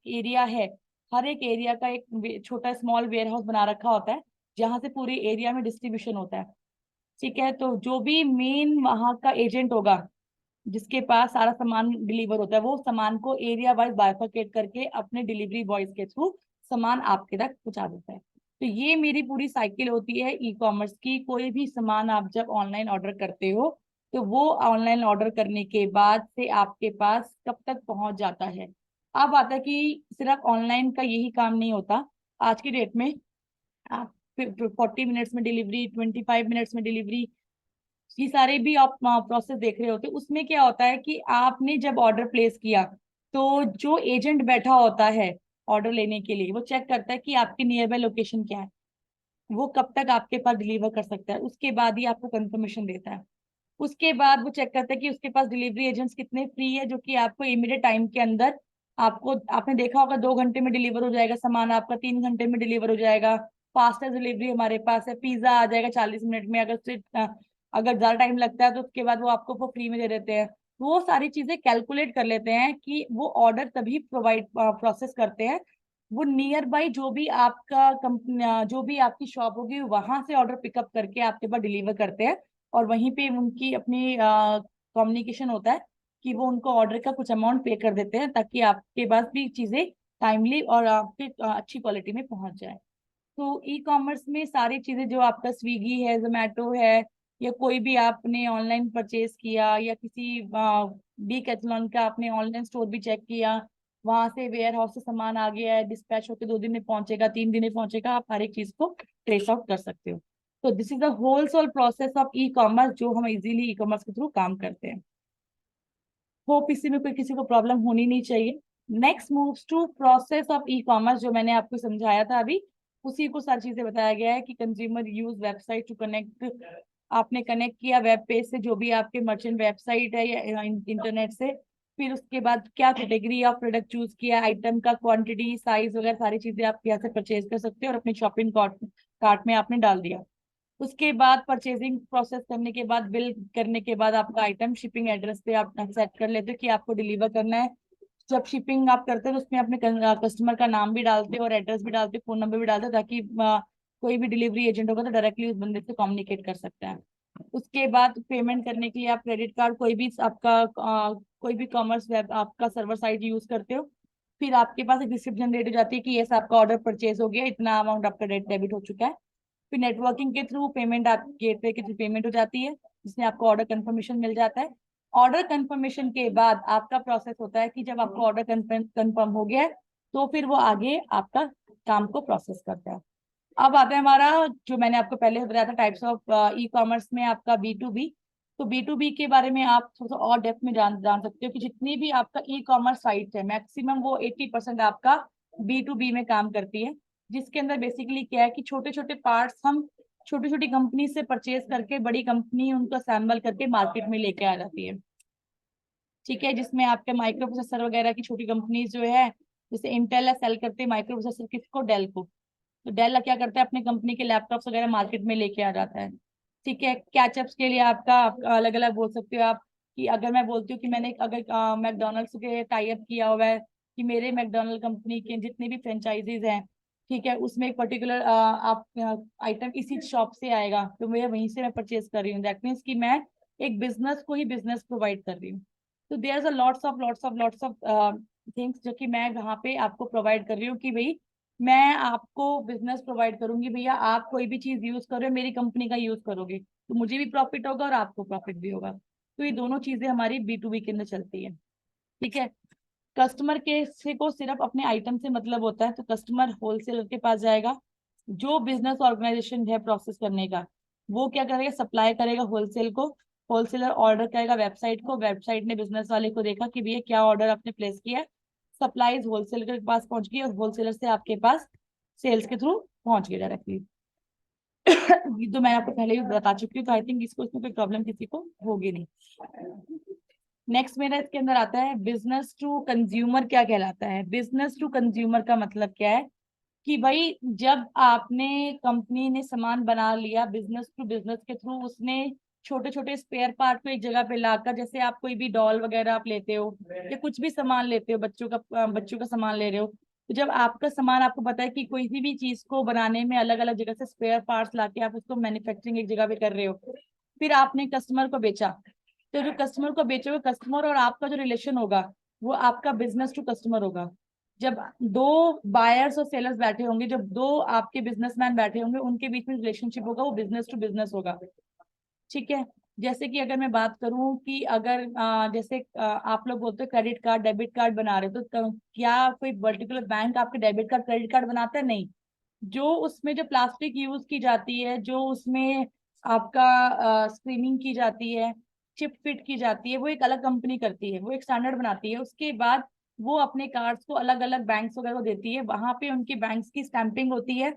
एरिया है। हर एक एरिया का एक छोटा स्मॉल वेयर हाउस बना रखा होता है, जहां से पूरे एरिया में डिस्ट्रीब्यूशन होता है। ठीक है, तो जो भी मेन वहां का एजेंट होगा, जिसके पास सारा सामान डिलीवर होता है, वो सामान को एरिया वाइज बाइफरकेट करके अपने डिलीवरी बॉयज के थ्रू सामान आपके तक पहुंचा देता है। तो ये मेरी पूरी साइकिल होती है ई कॉमर्स की। कोई भी सामान आप जब ऑनलाइन ऑर्डर करते हो तो वो ऑनलाइन ऑर्डर करने के बाद से आपके पास कब तक पहुंच जाता है। अब आता है कि सिर्फ ऑनलाइन का यही काम नहीं होता। आज की डेट में आप 40 मिनट्स में डिलीवरी, 25 मिनट्स में डिलीवरी, ये सारे भी आप प्रोसेस देख रहे होते हैं। उसमें क्या होता है कि आपने जब ऑर्डर प्लेस किया तो जो एजेंट बैठा होता है ऑर्डर लेने के लिए, वो चेक करता है कि आपकी नियर बाय लोकेशन क्या है, वो कब तक आपके पास डिलीवर कर सकता है, उसके बाद ही आपको कंफर्मेशन देता है। उसके बाद वो चेक करता है कि उसके पास डिलीवरी एजेंट्स कितने फ्री है, जो कि आपको इमीडिएट टाइम के अंदर आपको, आपने देखा होगा 2 घंटे में डिलीवर हो जाएगा सामान आपका, 3 घंटे में डिलीवर हो जाएगा। फास्टेस्ट डिलीवरी हमारे पास है, पिज्जा आ जाएगा 40 मिनट में। अगर ज्यादा टाइम लगता है तो उसके बाद वो आपको वो फ्री में दे देते हैं। वो सारी चीजें कैलकुलेट कर लेते हैं कि वो ऑर्डर तभी प्रोवाइड प्रोसेस करते हैं, वो नियर बाई जो भी आपका कंपनी, जो भी आपकी शॉप होगी वहां से ऑर्डर पिकअप करके आपके पास डिलीवर करते हैं। और वहीं पे उनकी अपनी कम्युनिकेशन होता है कि वो उनको ऑर्डर का कुछ अमाउंट पे कर देते हैं, ताकि आपके पास भी चीजें टाइमली और आपके अच्छी क्वालिटी में पहुंच जाए। तो ई कॉमर्स में सारी चीजें जो आपका स्विगी है, जोमेटो है, या कोई भी आपने ऑनलाइन परचेज किया, या किसी डीकैथलॉन का आपने ऑनलाइन स्टोर भी चेक किया, वहां से वेयर हाउस से सामान आ गया है, डिस्पैच होकर 2 दिन में पहुंचेगा, 3 दिन में पहुंचेगा, आप हर एक चीज को ट्रेस आउट कर सकते हो। तो this is the whole process of e commerce, जो हम इजीली ई कॉमर्स के थ्रू काम करते हैं। होप इसी में कोई किसी को प्रॉब्लम होनी नहीं चाहिए। Next moves to process of e commerce, जो मैंने आपको समझाया था अभी, उसी को सारी चीजें बताया गया है कि consumer use website to connect. आपने कनेक्ट किया वेब पेज से, जो भी आपके मर्चेंट वेबसाइट है या इंटरनेट से। फिर उसके बाद क्या कैटेगरी ऑफ प्रोडक्ट चूज किया, आइटम का क्वांटिटी, साइज वगैरह सारी चीजें आप यहाँ से परचेज कर सकते हो और अपनी शॉपिंग कार्ट कार्ट में आपने डाल दिया। उसके बाद परचेजिंग प्रोसेस करने के बाद, बिल करने के बाद, आपका आइटम शिपिंग एड्रेस पे आप सेट कर लेते हो कि आपको डिलीवर करना है। जब शिपिंग आप करते हो तो उसमें अपने कस्टमर का नाम भी डालते हो और एड्रेस भी डालते हो, फोन नंबर भी डालते हो, ताकि कोई भी डिलीवरी एजेंट होगा तो डायरेक्टली उस बंदे से कम्युनिकेट कर सकता है। उसके बाद पेमेंट करने के लिए आप क्रेडिट कार्ड, कोई भी आपका कोई भी कॉमर्स वेब आपका सर्वर साइट यूज करते हो। फिर आपके पास एक रिसिप्ट जनरेट हो जाती है कि यस आपका ऑर्डर परचेज हो गया, इतना अमाउंट आपका डेबिट हो चुका है। फिर नेटवर्किंग के थ्रू पेमेंट, आप गेटवे के थ्रू पेमेंट हो जाती है, जिसमें आपको ऑर्डर कंफर्मेशन मिल जाता है। ऑर्डर कंफर्मेशन के बाद आपका प्रोसेस होता है कि जब आपको ऑर्डर कंफर्म हो गया है तो फिर वो आगे आपका काम को प्रोसेस करता है। अब आता है हमारा, जो मैंने आपको पहले बताया था, टाइप्स ऑफ ई कॉमर्स में आपका बी टू बी। तो बी टू बी के बारे में आप थोड़ा सा और डेप्थ में जान जान सकते हो कि जितनी भी आपका ई कॉमर्स साइट है, मैक्सिमम वो 80% आपका बी टू बी में काम करती है। जिसके अंदर बेसिकली क्या है कि छोटे छोटे पार्ट्स हम छोटी छोटी कंपनी से परचेज करके बड़ी कंपनी उनको असेंबल करके मार्केट में लेके आ जाती है। ठीक है, जिसमें आपके माइक्रो प्रोसेसर वगैरह की छोटी कंपनीज जो है, जैसे इंटेल है, सेल करते हैं माइक्रो प्रोसेसर किसको, डेल को। तो डेल क्या करता है, अपनी कंपनी के लैपटॉप्स वगैरह मार्केट में लेके आ जाता है। ठीक है, कैचअप्स के लिए आपका अलग अलग बोल सकते हो आप, कि अगर मैं बोलती हूँ कि मैंने अगर मैकडोनल्ड्स के टाई अप किया हुआ है, कि मेरे मैकडोनल्ड कंपनी के जितने भी फ्रेंचाइजीज हैं, ठीक है, उसमें एक पर्टिकुलर आप आइटम इसी शॉप से आएगा, तो मैं वहीं से मैं परचेज कर रही हूँ, दैट मीन्स कि मैं एक बिजनेस को ही बिजनेस प्रोवाइड कर रही हूँ। तो there is a lots of things जो कि मैं वहाँ पे आपको प्रोवाइड कर रही हूँ, कि भाई मैं आपको बिजनेस प्रोवाइड करूंगी, भैया आप कोई भी चीज यूज कर रहे हो मेरी कंपनी का यूज करोगे तो मुझे भी प्रॉफिट होगा और आपको प्रॉफिट भी होगा। तो ये दोनों चीजें हमारी बी टू बी के अंदर चलती है। ठीक है, कस्टमर के से को सिर्फ अपने आइटम से मतलब होता है, तो कस्टमर होलसेलर के पास जाएगा। जो बिजनेस ऑर्गेनाइजेशन है प्रोसेस करने का, वो क्या करेगा, सप्लाई करेगा होलसेल को। होलसेलर ऑर्डर करेगा वेबसाइट को, वेबसाइट ने बिजनेस वाले को देखा कि भैया क्या ऑर्डर आपने प्लेस किया है, सप्लाईज होलसेलर के पास पहुंच गई और होलसेलर से आपके पास सेल्स के थ्रू पहुंच गए डायरेक्टली। ये तो मैं आपको पहले ही बता चुकी हूँ, तो आई थिंक इसको इसमें कोई प्रॉब्लम किसी को होगी नहीं। नेक्स्ट मेरा इसके अंदर आता है बिजनेस टू कंज्यूमर। क्या कहलाता है बिजनेस टू कंज्यूमर का मतलब क्या है, कि भाई जब आपने कंपनी ने सामान बना लिया बिजनेस टू बिजनेस के थ्रू, उसने छोटे छोटे स्पेयर पार्ट को एक जगह पे लाकर, जैसे आप कोई भी डॉल वगैरह आप लेते हो या कुछ भी सामान लेते हो, बच्चों का सामान ले रहे हो, तो जब आपका सामान, आपको पता है कि कोई सी भी चीज को बनाने में अलग अलग जगह से स्पेयर पार्ट्स लाके आप उसको मैन्युफैक्चरिंग एक जगह पे कर रहे हो, फिर आपने कस्टमर को बेचा। तो जो कस्टमर को बेचोगे, कस्टमर और आपका जो रिलेशन होगा वो आपका बिजनेस टू कस्टमर होगा। जब दो बायर्स और सेलर्स बैठे होंगे, जब दो आपके बिजनेसमैन बैठे होंगे, उनके बीच में रिलेशनशिप होगा, वो बिजनेस टू बिजनेस होगा। ठीक है। जैसे कि अगर मैं बात करूं कि अगर जैसे आप लोग बोलते हो क्रेडिट कार्ड डेबिट कार्ड बना रहे हो, तो क्या कोई पर्टिकुलर बैंक आपके डेबिट कार्ड क्रेडिट कार्ड बनाता है? नहीं। जो उसमें जो प्लास्टिक यूज की जाती है, जो उसमें आपका स्क्रीनिंग की जाती है, चिप फिट की जाती है, वो एक अलग कंपनी करती है, वो एक स्टैंडर्ड बनाती है। उसके बाद वो अपने कार्ड्स को अलग अलग बैंक्स वगैरह को देती है, वहां पे उनकी बैंक्स की स्टैंपिंग होती है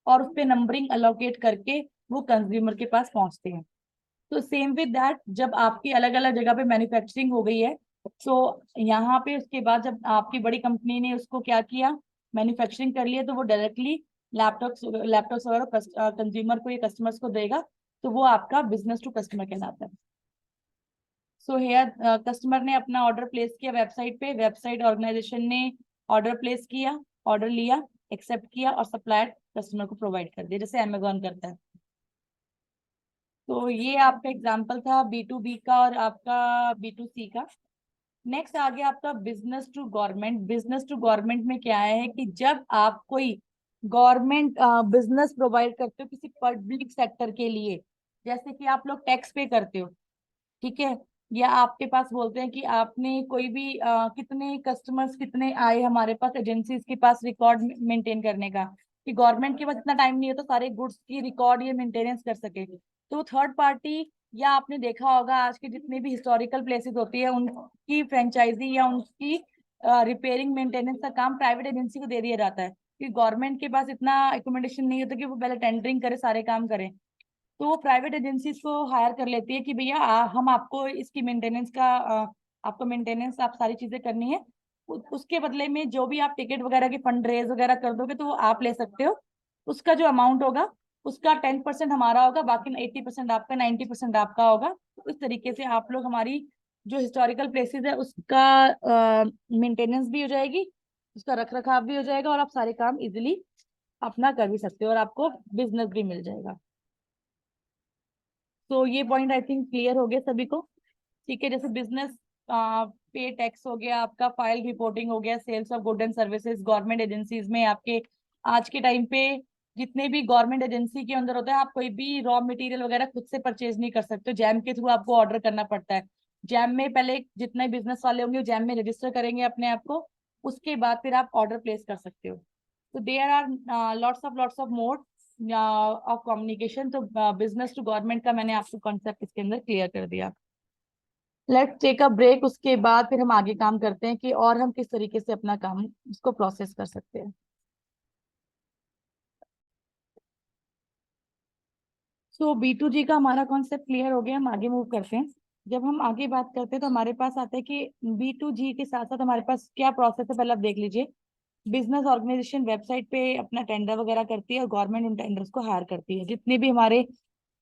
और उस पे नंबरिंग अलोकेट करके वो कंज्यूमर के पास पहुंचते हैं। तो सेम विद दैट, जब आपकी अलग अलग जगह पे मैन्युफैक्चरिंग हो गई है, तो यहाँ पे उसके बाद जब आपकी बड़ी कंपनी ने उसको क्या किया, मैन्युफैक्चरिंग कर लिया, तो वो डायरेक्टली लैपटॉप लैपटॉप वगैरह कंज्यूमर को, ये कस्टमर्स को देगा। तो वो आपका बिजनेस टू कस्टमर कहलाता है। सो हेयर कस्टमर ने अपना ऑर्डर प्लेस किया वेबसाइट पे, वेबसाइट ऑर्गेनाइजेशन ने ऑर्डर प्लेस किया, ऑर्डर लिया, एक्सेप्ट किया और सप्लायर कस्टमर को प्रोवाइड कर दिया, जैसे अमेजोन करता है। तो ये आपका एग्जाम्पल था B2B का और आपका B2C का। नेक्स्ट आ गया आपका business to government. Business to government में क्या है कि जब आप कोई गवर्नमेंट बिजनेस प्रोवाइड करते हो किसी पब्लिक सेक्टर के लिए, जैसे कि आप लोग टैक्स पे करते हो, ठीक है, या आपके पास बोलते हैं कि आपने कोई भी कितने कस्टमर्स कितने आए हमारे पास, एजेंसीज के पास रिकॉर्ड मेंटेन करने का, कि गवर्नमेंट के पास इतना टाइम नहीं है तो सारे गुड्स की रिकॉर्ड ये मेंटेनेंस कर सके। तो थर्ड पार्टी, या आपने देखा होगा आज के जितने भी हिस्टोरिकल प्लेसेस होती है उनकी फ्रेंचाइजी या उनकी रिपेयरिंग मेंटेनेंस का काम प्राइवेट एजेंसी को दे दिया जाता है, क्योंकि गवर्नमेंट के पास इतना एकोमोडेशन नहीं होता कि वो पहले टेंडरिंग करे, सारे काम करे। तो वो प्राइवेट एजेंसीज को हायर कर लेती है कि भैया हम आपको इसकी मेंटेनेंस का आपको मेंटेनेंस आप सारी चीजें करनी है। उसके बदले में जो भी आप टिकट वगैरह की फंड रेज वगैरह कर दोगे तो वो आप ले सकते हो। उसका जो अमाउंट होगा उसका 10% हमारा होगा, बाकी 80% आपका, 90% आपका होगा। तो इस तरीके से आप लोग हमारी जो हिस्टोरिकल प्लेसेस है उसका मेंटेनेंस भी हो जाएगी, उसका रख रखाव भी हो जाएगा, और आप सारे काम इजिली अपना कर भी सकते हो और आपको बिजनेस भी मिल जाएगा। तो ये पॉइंट आई थिंक क्लियर हो गया सभी को। ठीक है। जैसे बिजनेस पे टैक्स हो गया, आपका फाइल रिपोर्टिंग हो गया, sales of good and services government agencies में आपके आज के टाइम पे जितने भी गवर्नमेंट एजेंसी के अंदर होता है, आप कोई भी रॉ मटेरियल वगैरह खुद से परचेज नहीं कर सकते, जैम के थ्रू आपको ऑर्डर करना पड़ता है। जैम में पहले जितने बिजनेस वाले होंगे जैम में रजिस्टर करेंगे अपने आप को, उसके बाद फिर आप ऑर्डर प्लेस कर सकते हो। तो there are lots of mode of communication. तो बिजनेस टू गवर्नमेंट का मैंने आपको कॉन्सेप्ट इसके अंदर क्लियर कर दिया। लेट्स टेक अ ब्रेक, उसके बाद फिर हम आगे काम करते हैं कि और हम किस तरीके से अपना काम इसको प्रोसेस कर सकते हैं। सो B2G का हमारा कॉन्सेप्ट क्लियर हो गया, हम आगे मूव करते हैं। जब हम आगे बात करते हैं तो हमारे पास आता है कि B2G के साथ साथ हमारे पास क्या प्रोसेस है, पहले आप देख लीजिए। बिजनेस ऑर्गेनाइजेशन वेबसाइट पे अपना टेंडर वगैरह करती है और गवर्नमेंट उन टेंडर्स को हायर करती है। जितने भी हमारे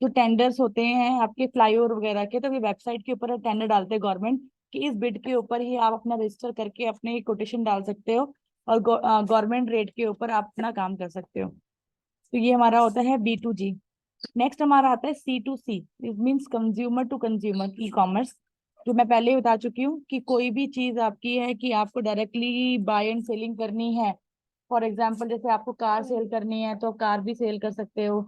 जो टेंडर्स होते हैं आपके फ्लाईओवर वगैरह के, तो ये वेबसाइट के ऊपर टेंडर डालते हैं गवर्नमेंट, कि इस बिड के ऊपर ही आप अपना रजिस्टर करके अपने कोटेशन डाल सकते हो और गवर्नमेंट रेट के ऊपर आप अपना काम कर सकते हो। तो ये हमारा होता है B2G। नेक्स्ट हमारा आता है C2C, it means consumer to consumer e commerce, जो मैं पहले ही बता चुकी हूँ कि कोई भी चीज आपकी है कि आपको डायरेक्टली बाय एंड सेलिंग करनी है। फॉर एग्जाम्पल जैसे आपको कार सेल करनी है तो कार भी सेल कर सकते हो।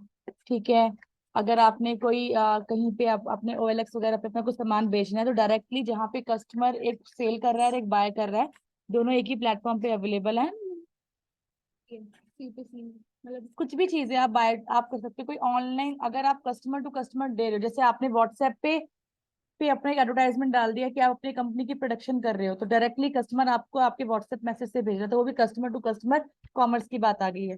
ठीक है। अगर आपने कोई कहीं पे आप अपने OLX वगैरह पे अपना कुछ सामान बेचना है, तो डायरेक्टली जहाँ पे कस्टमर एक सेल कर रहा है और एक बाय कर रहा है, दोनों एक ही प्लेटफॉर्म पे अवेलेबल है। C2C मतलब कुछ भी चीजें आप बाय आप कर सकते हो। कोई ऑनलाइन अगर आप कस्टमर टू कस्टमर दे रहे हो, जैसे आपने व्हाट्सएप पे अपना एक एडवर्टाइजमेंट डाल दिया कि आप अपनी कंपनी की प्रोडक्शन कर रहे हो, तो डायरेक्टली कस्टमर आपको आपके व्हाट्सएप मैसेज से भेज रहा है, तो वो भी कस्टमर टू कस्टमर कॉमर्स की बात आ गई है।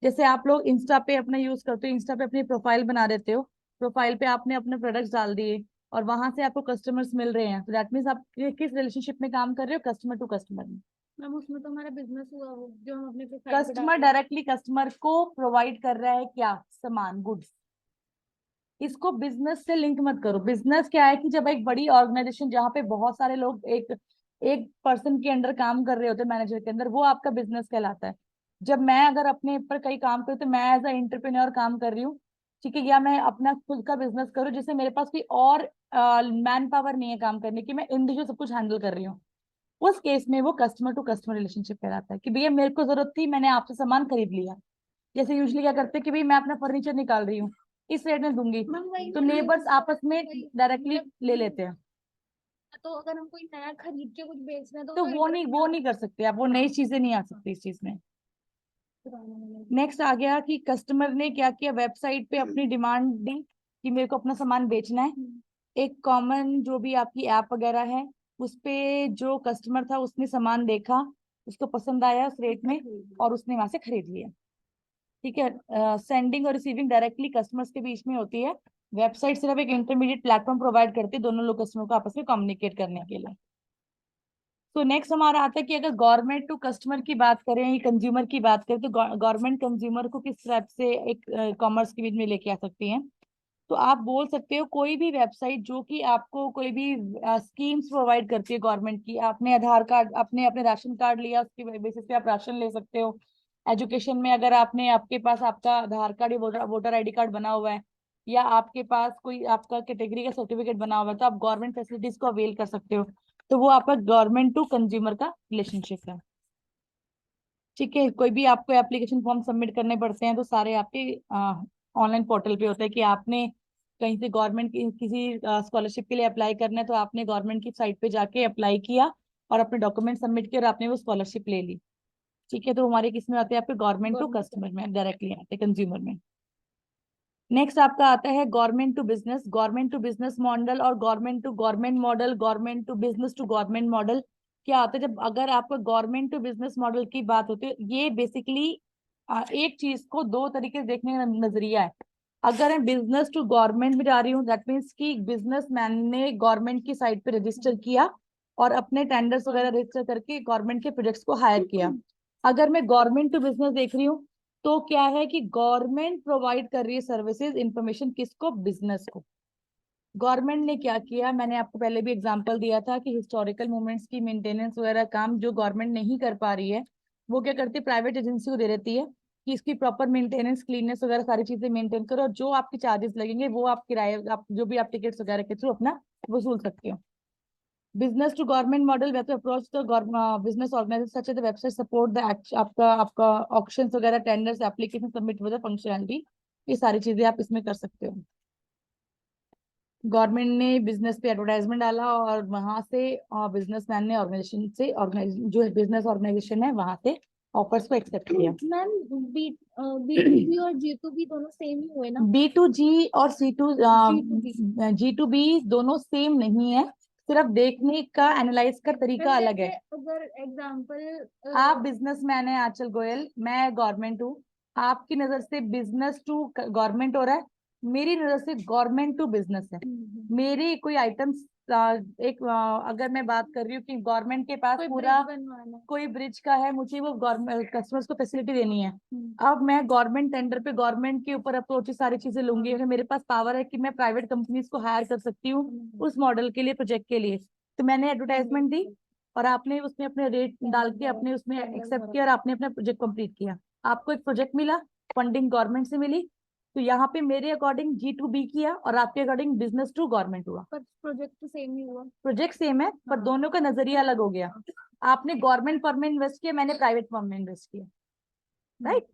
जैसे आप लोग इंस्टा पे अपना यूज करते हो, इंस्टा पे अपनी प्रोफाइल बना देते हो, प्रोफाइल पे आपने अपने प्रोडक्ट्स डाल दिए और वहां से आपको कस्टमर्स मिल रहे हैं, तो दैट मीन्स आप किस रिलेशनशिप में काम कर रहे हो, कस्टमर टू कस्टमर में। मैम उसमें तो हमारा बिजनेस हुआ वो जो हम अपने कस्टमर डायरेक्टली कस्टमर को प्रोवाइड कर रहा है क्या, सामान, गुड्स। इसको बिजनेस से लिंक मत करो। बिजनेस क्या है कि जब एक बड़ी ऑर्गेनाइजेशन जहाँ पे बहुत सारे लोग एक एक पर्सन के अंडर काम कर रहे होते हैं, मैनेजर के अंदर, वो आपका बिजनेस कहलाता है। जब मैं अगर अपने ऊपर कई काम करूँ तो मैं एज अ एंटरप्रेन्योर काम कर रही हूँ, ठीक है, या मैं अपना खुद का बिजनेस करूँ जिससे मेरे पास कोई और मैन पावर नहीं है काम करने की, मैं इंडिविजुअल सब कुछ हैंडल कर रही हूँ, उस केस में वो कस्टमर टू कस्टमर रिलेशनशिप कहलाता है कि भैया मेरे को जरूरत थी, मैंने आपसे सामान खरीद लिया। जैसे यूजली क्या करते हैं कि भाई मैं अपना फर्नीचर निकाल रही हूँ, इस रेट में दूंगी, तो नेबर्स आपस में डायरेक्टली ले लेते हैं। तो अगर हम कोई नया खरीद के कुछ बेच रहे हैं तो वो नहीं कर सकते आप, वो नई चीजें नहीं आ सकती इस चीज में। नेक्स्ट आ गया कि कस्टमर ने क्या किया, वेबसाइट पे अपनी डिमांड दी कि मेरे को अपना सामान बेचना है। एक कॉमन जो भी आपकी ऐप वगैरह है उस पे जो कस्टमर था उसने सामान देखा, उसको पसंद आया उस रेट में, और उसने वहां से खरीद लिया। ठीक है, सेंडिंग और रिसीविंग डायरेक्टली कस्टमर्स के बीच में होती है। वेबसाइट सिर्फ एक इंटरमीडिएट प्लेटफॉर्म प्रोवाइड करती है दोनों लोग कस्टमर को आपस में कम्युनिकेट करने के लिए। तो नेक्स्ट हमारा आता है कि अगर गवर्नमेंट टू कस्टमर की बात करें या कंज्यूमर की बात करें, तो गवर्नमेंट कंज्यूमर को किस टाइप से एक कॉमर्स के बीच में लेके आ सकती है। तो आप बोल सकते हो कोई भी वेबसाइट जो कि आपको कोई भी स्कीम्स प्रोवाइड करती है गवर्नमेंट की, आपने आधार कार्ड, आपने अपने राशन कार्ड लिया, उसके बेसिस पे आप राशन ले सकते हो। एजुकेशन में अगर आपने, आपके पास आपका आधार कार्ड या वोटर आईडी कार्ड बना हुआ है, या आपके पास कोई आपका कैटेगरी का सर्टिफिकेट बना हुआ है, तो आप गवर्नमेंट फैसिलिटीज को अवेल कर सकते हो। तो वो आपका गवर्नमेंट टू कंज्यूमर का रिलेशनशिप है। ठीक है, कोई भी आपको एप्लीकेशन फॉर्म सबमिट करने पड़ते हैं तो सारे आपके ऑनलाइन पोर्टल पे होता है कि आपने कहीं से गवर्नमेंट की किसी स्कॉलरशिप के लिए अप्लाई करना है, तो आपने गवर्नमेंट की साइट पे जाके अप्लाई किया और अपने डॉक्यूमेंट सबमिट किए और आपने वो स्कॉलरशिप ले ली। ठीक है, तो हमारे किस में आते हैं आपके, गवर्नमेंट टू कस्टमर में डायरेक्टली आते हैं, कंज्यूमर में। नेक्स्ट आपका आता है government to business, government to business model और government to government model, government to business to government model. क्या होता है जब अगर आपको गवर्नमेंट टू बिजनेस मॉडल की बात होती है, ये बेसिकली एक चीज को दो तरीके से देखने का नजरिया है। अगर मैं बिजनेस टू गवर्नमेंट में जा रही हूँ, दैट मीन्स कि बिजनेसमैन ने गवर्नमेंट की साइट पे रजिस्टर किया और अपने टेंडर्स वगैरह रजिस्टर करके गवर्नमेंट के प्रोजेक्ट्स को हायर किया। अगर मैं गवर्नमेंट टू बिजनेस देख रही हूँ, तो क्या है कि गवर्नमेंट प्रोवाइड कर रही है सर्विसेज, इंफॉर्मेशन किसको, बिजनेस को। गवर्नमेंट ने क्या किया, मैंने आपको पहले भी एग्जांपल दिया था कि हिस्टोरिकल मूवमेंट्स की मेंटेनेंस वगैरह काम जो गवर्नमेंट नहीं कर पा रही है, वो क्या करती है, प्राइवेट एजेंसी को दे देती है कि इसकी प्रॉपर मेंटेनेंस, क्लीननेस वगैरह सारी चीजें मेंटेन करो, और जो आपके चार्जेस लगेंगे वो आप किराए, आप जो भी आप टिकट्स वगैरह के थ्रू अपना वसूल सकते हो। बिजनेस टू गवर्नमेंट मॉडल, वे तो approach the business organisation such as the website support the आपका आपका ऑक्शंस वगैरह, tenders, application submit with functionality, ये सारी चीजें आप इसमें कर सकते हो। गवर्नमेंट ने बिजनेस पे एडवर्टाइजमेंट डाला और वहां से बिजनेसमैन ने ऑर्गेनाइजेशन से, ऑर्गेनाइज जो बिजनेस ऑर्गेनाइजेशन है वहां से ऑफर्स को एक्सेप्ट किया। मैम बी B2B और G2B दोनों सेम ही हुए ना? B2G और G2B। G2B दोनों सेम नहीं है, सिर्फ देखने का, एनालाइज का तरीका अलग है। अगर एग्जांपल आप बिजनेसमैन है आंचल गोयल, मैं गवर्नमेंट हूँ, आपकी नजर से बिजनेस टू गवर्नमेंट हो रहा है, मेरी नजर से गवर्नमेंट टू बिजनेस है। मेरी कोई आइटम्स, अगर मैं बात कर रही हूँ कि गवर्नमेंट के पास पूरा कोई ब्रिज का है, मुझे वो गवर्नमेंट कस्टमर्स को फैसिलिटी देनी है, अब मैं गवर्नमेंट टेंडर पे गवर्नमेंट के ऊपर अप्रोच सारी चीजें लूंगी, अगर मेरे पास पावर है कि मैं प्राइवेट कंपनीज को हायर कर सकती हूँ उस मॉडल के लिए, प्रोजेक्ट के लिए, तो मैंने एडवर्टाइजमेंट दी और आपने उसमें अपने रेट डाल के अपने उसमें एक्सेप्ट किया और आपने अपना प्रोजेक्ट कंप्लीट किया, आपको एक प्रोजेक्ट मिला, फंडिंग गवर्नमेंट से मिली, तो यहाँ पे मेरे अकॉर्डिंग G2B किया और आपके अकॉर्डिंग बिजनेस टू गवर्नमेंट हुआ। पर प्रोजेक्ट तो सेम ही हुआ। प्रोजेक्ट सेम है पर दोनों का नजरिया अलग हो गया, आपने गवर्नमेंट फर्म में इन्वेस्ट किया, मैंने प्राइवेट फर्म में इन्वेस्ट किया, राइट।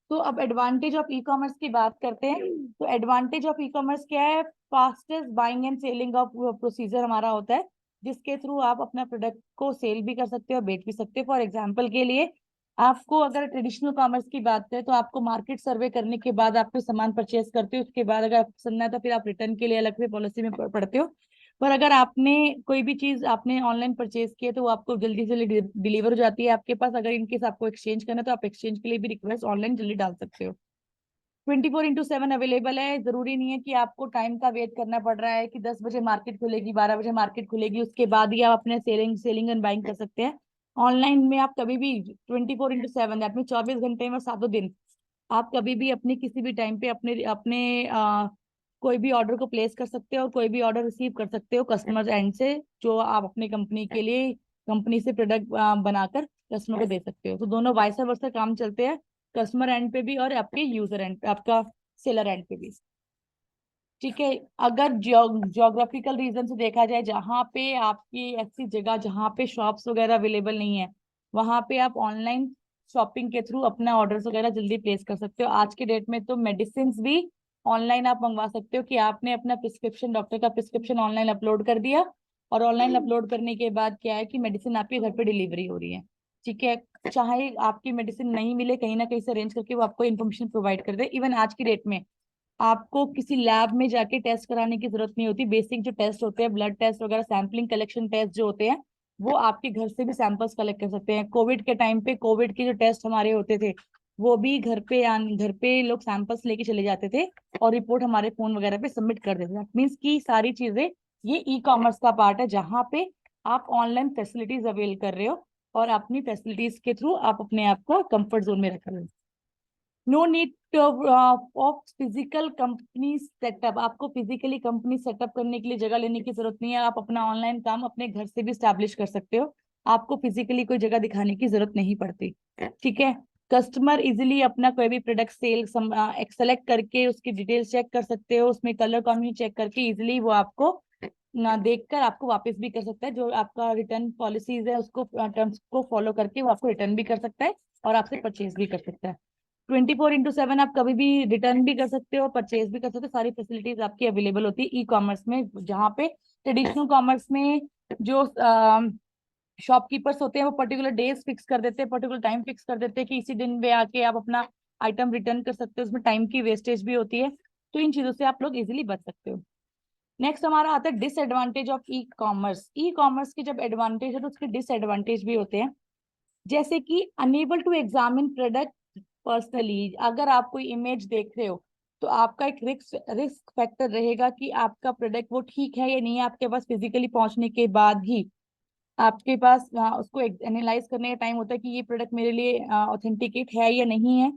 तो अब एडवांटेज ऑफ ई कॉमर्स की बात करते हैं। तो एडवांटेज ऑफ ई कॉमर्स क्या है, fastest buying and selling of procedure हमारा होता है, जिसके थ्रू आप अपना प्रोडक्ट को सेल भी कर सकते हो और बेच भी सकते हो। फॉर एग्जाम्पल के लिए, आपको अगर ट्रेडिशनल कॉमर्स की बात करें तो आपको मार्केट सर्वे करने के बाद आप कोई सामान परचेज करते हो, उसके बाद अगर आपको पसंद है तो फिर आप रिटर्न के लिए अलग से पॉलिसी में पढ़ते हो। पर अगर आपने कोई भी चीज आपने ऑनलाइन परचेज की है तो वो आपको जल्दी से जल्दी डिलीवर हो जाती है आपके पास, अगर इनकेस आपको एक्सचेंज करना है तो आप एक्सचेंज के लिए भी रिक्वेस्ट ऑनलाइन जल्दी डाल सकते हो। 24/7 अवेलेबल है, जरूरी नहीं है कि आपको टाइम का वेट करना पड़ रहा है कि 10 बजे मार्केट खुलेगी, 12 बजे मार्केट खुलेगी उसके बाद ही आप अपने सेलिंग एंड बाइंग कर सकते हैं। ऑनलाइन में आप कभी भी 24/7, दैट मीन 24 घंटे में 7 दिन, आप कभी भी अपनी किसी भी टाइम पे अपने अपने कोई भी ऑर्डर को प्लेस कर सकते हो और कोई भी ऑर्डर रिसीव कर सकते हो कस्टमर एंड से, जो आप अपनी कंपनी के लिए, कंपनी से प्रोडक्ट बनाकर कस्टमर को दे सकते हो। तो दोनों वाइस वर्सा काम चलते हैं, कस्टमर एंड पे भी और आपके यूजर एंड पे, आपका सेलर एंड पे भी। ठीक है। अगर ज्योग्राफिकल रीजन से देखा जाए, जहाँ पे आपकी ऐसी जगह जहाँ पे शॉप्स वगैरह अवेलेबल नहीं है, वहां पे आप ऑनलाइन शॉपिंग के थ्रू अपना ऑर्डर्स वगैरह जल्दी प्लेस कर सकते हो। आज के डेट में तो मेडिसिन भी ऑनलाइन आप मंगवा सकते हो, कि आपने अपना प्रिस्क्रिप्शन, डॉक्टर का प्रिस्क्रिप्शन ऑनलाइन अपलोड कर दिया, और ऑनलाइन अपलोड करने के बाद क्या है कि मेडिसिन आपके घर पे डिलीवरी हो रही है। ठीक है। चाहे आपकी मेडिसिन नहीं मिले, कहीं ना कहीं से अरेंज करके वो आपको इन्फॉर्मेशन प्रोवाइड कर दे। इवन आज की डेट में आपको किसी लैब में जाके टेस्ट कराने की जरूरत नहीं होती। बेसिक जो टेस्ट होते हैं, ब्लड टेस्ट वगैरह, सैंपलिंग कलेक्शन टेस्ट जो होते हैं, वो आपके घर से भी सैंपल्स कलेक्ट कर सकते हैं। कोविड के टाइम पे कोविड के जो टेस्ट हमारे होते थे, वो भी घर पे लोग सैंपल्स लेके चले जाते थे, और रिपोर्ट हमारे फोन वगैरह पे सबमिट कर देते थे। मीन्स की सारी चीजें, ये ई कॉमर्स का पार्ट है, जहाँ पे आप ऑनलाइन फैसिलिटीज अवेल कर रहे हो, और अपनी फैसिलिटीज के थ्रू आप अपने आप को कंफर्ट जोन में रख रहे हो। No need of physical company setup. आपको फिजिकली कंपनी सेटअप करने के लिए जगह लेने की जरूरत नहीं है। आप अपना ऑनलाइन काम अपने घर से भी स्टैब्लिश कर सकते हो। आपको फिजिकली कोई जगह दिखाने की जरूरत नहीं पड़ती। ठीक है। कस्टमर इजिली अपना कोई भी प्रोडक्ट सेल सेलेक्ट करके उसकी डिटेल्स चेक कर सकते हो, उसमें कलर कॉम्बिनेशन चेक करके इजिली वो आपको ना देखकर आपको वापस भी कर सकता है। जो आपका रिटर्न पॉलिसीज है, उसको टर्म्स को फॉलो करके वो आपको रिटर्न भी कर सकता है, और आपसे परचेज भी कर सकता है। 24/7 आप कभी भी रिटर्न भी कर सकते हो, परचेज भी कर सकते हो। सारी फैसिलिटीज आपकी अवेलेबल होती है ई कॉमर्स में। जहाँ पे ट्रेडिशनल कॉमर्स में जो शॉपकीपर्स होते हैं, वो पर्टिकुलर डेज फिक्स कर देते हैं, पर्टिकुलर टाइम फिक्स कर देते हैं, कि इसी दिन पे आके आप अपना आइटम रिटर्न कर सकते हो। उसमें टाइम की वेस्टेज भी होती है। तो इन चीजों से आप लोग इजिली बच सकते हो। नेक्स्ट हमारा आता है disadvantage of e commerce. E commerce के जब एडवांटेज है, तो उसके डिसएडवांटेज भी होते हैं। जैसे कि enable to examine product personally. अगर आप कोई इमेज देख रहे हो, तो आपका एक रिस्क फैक्टर रहेगा कि आपका प्रोडक्ट वो ठीक है या नहीं है। आपके पास फिजिकली पहुंचने के बाद ही आपके पास उसको एनालाइज करने का टाइम होता है, कि ये प्रोडक्ट मेरे लिए ऑथेंटिकेट है या नहीं है,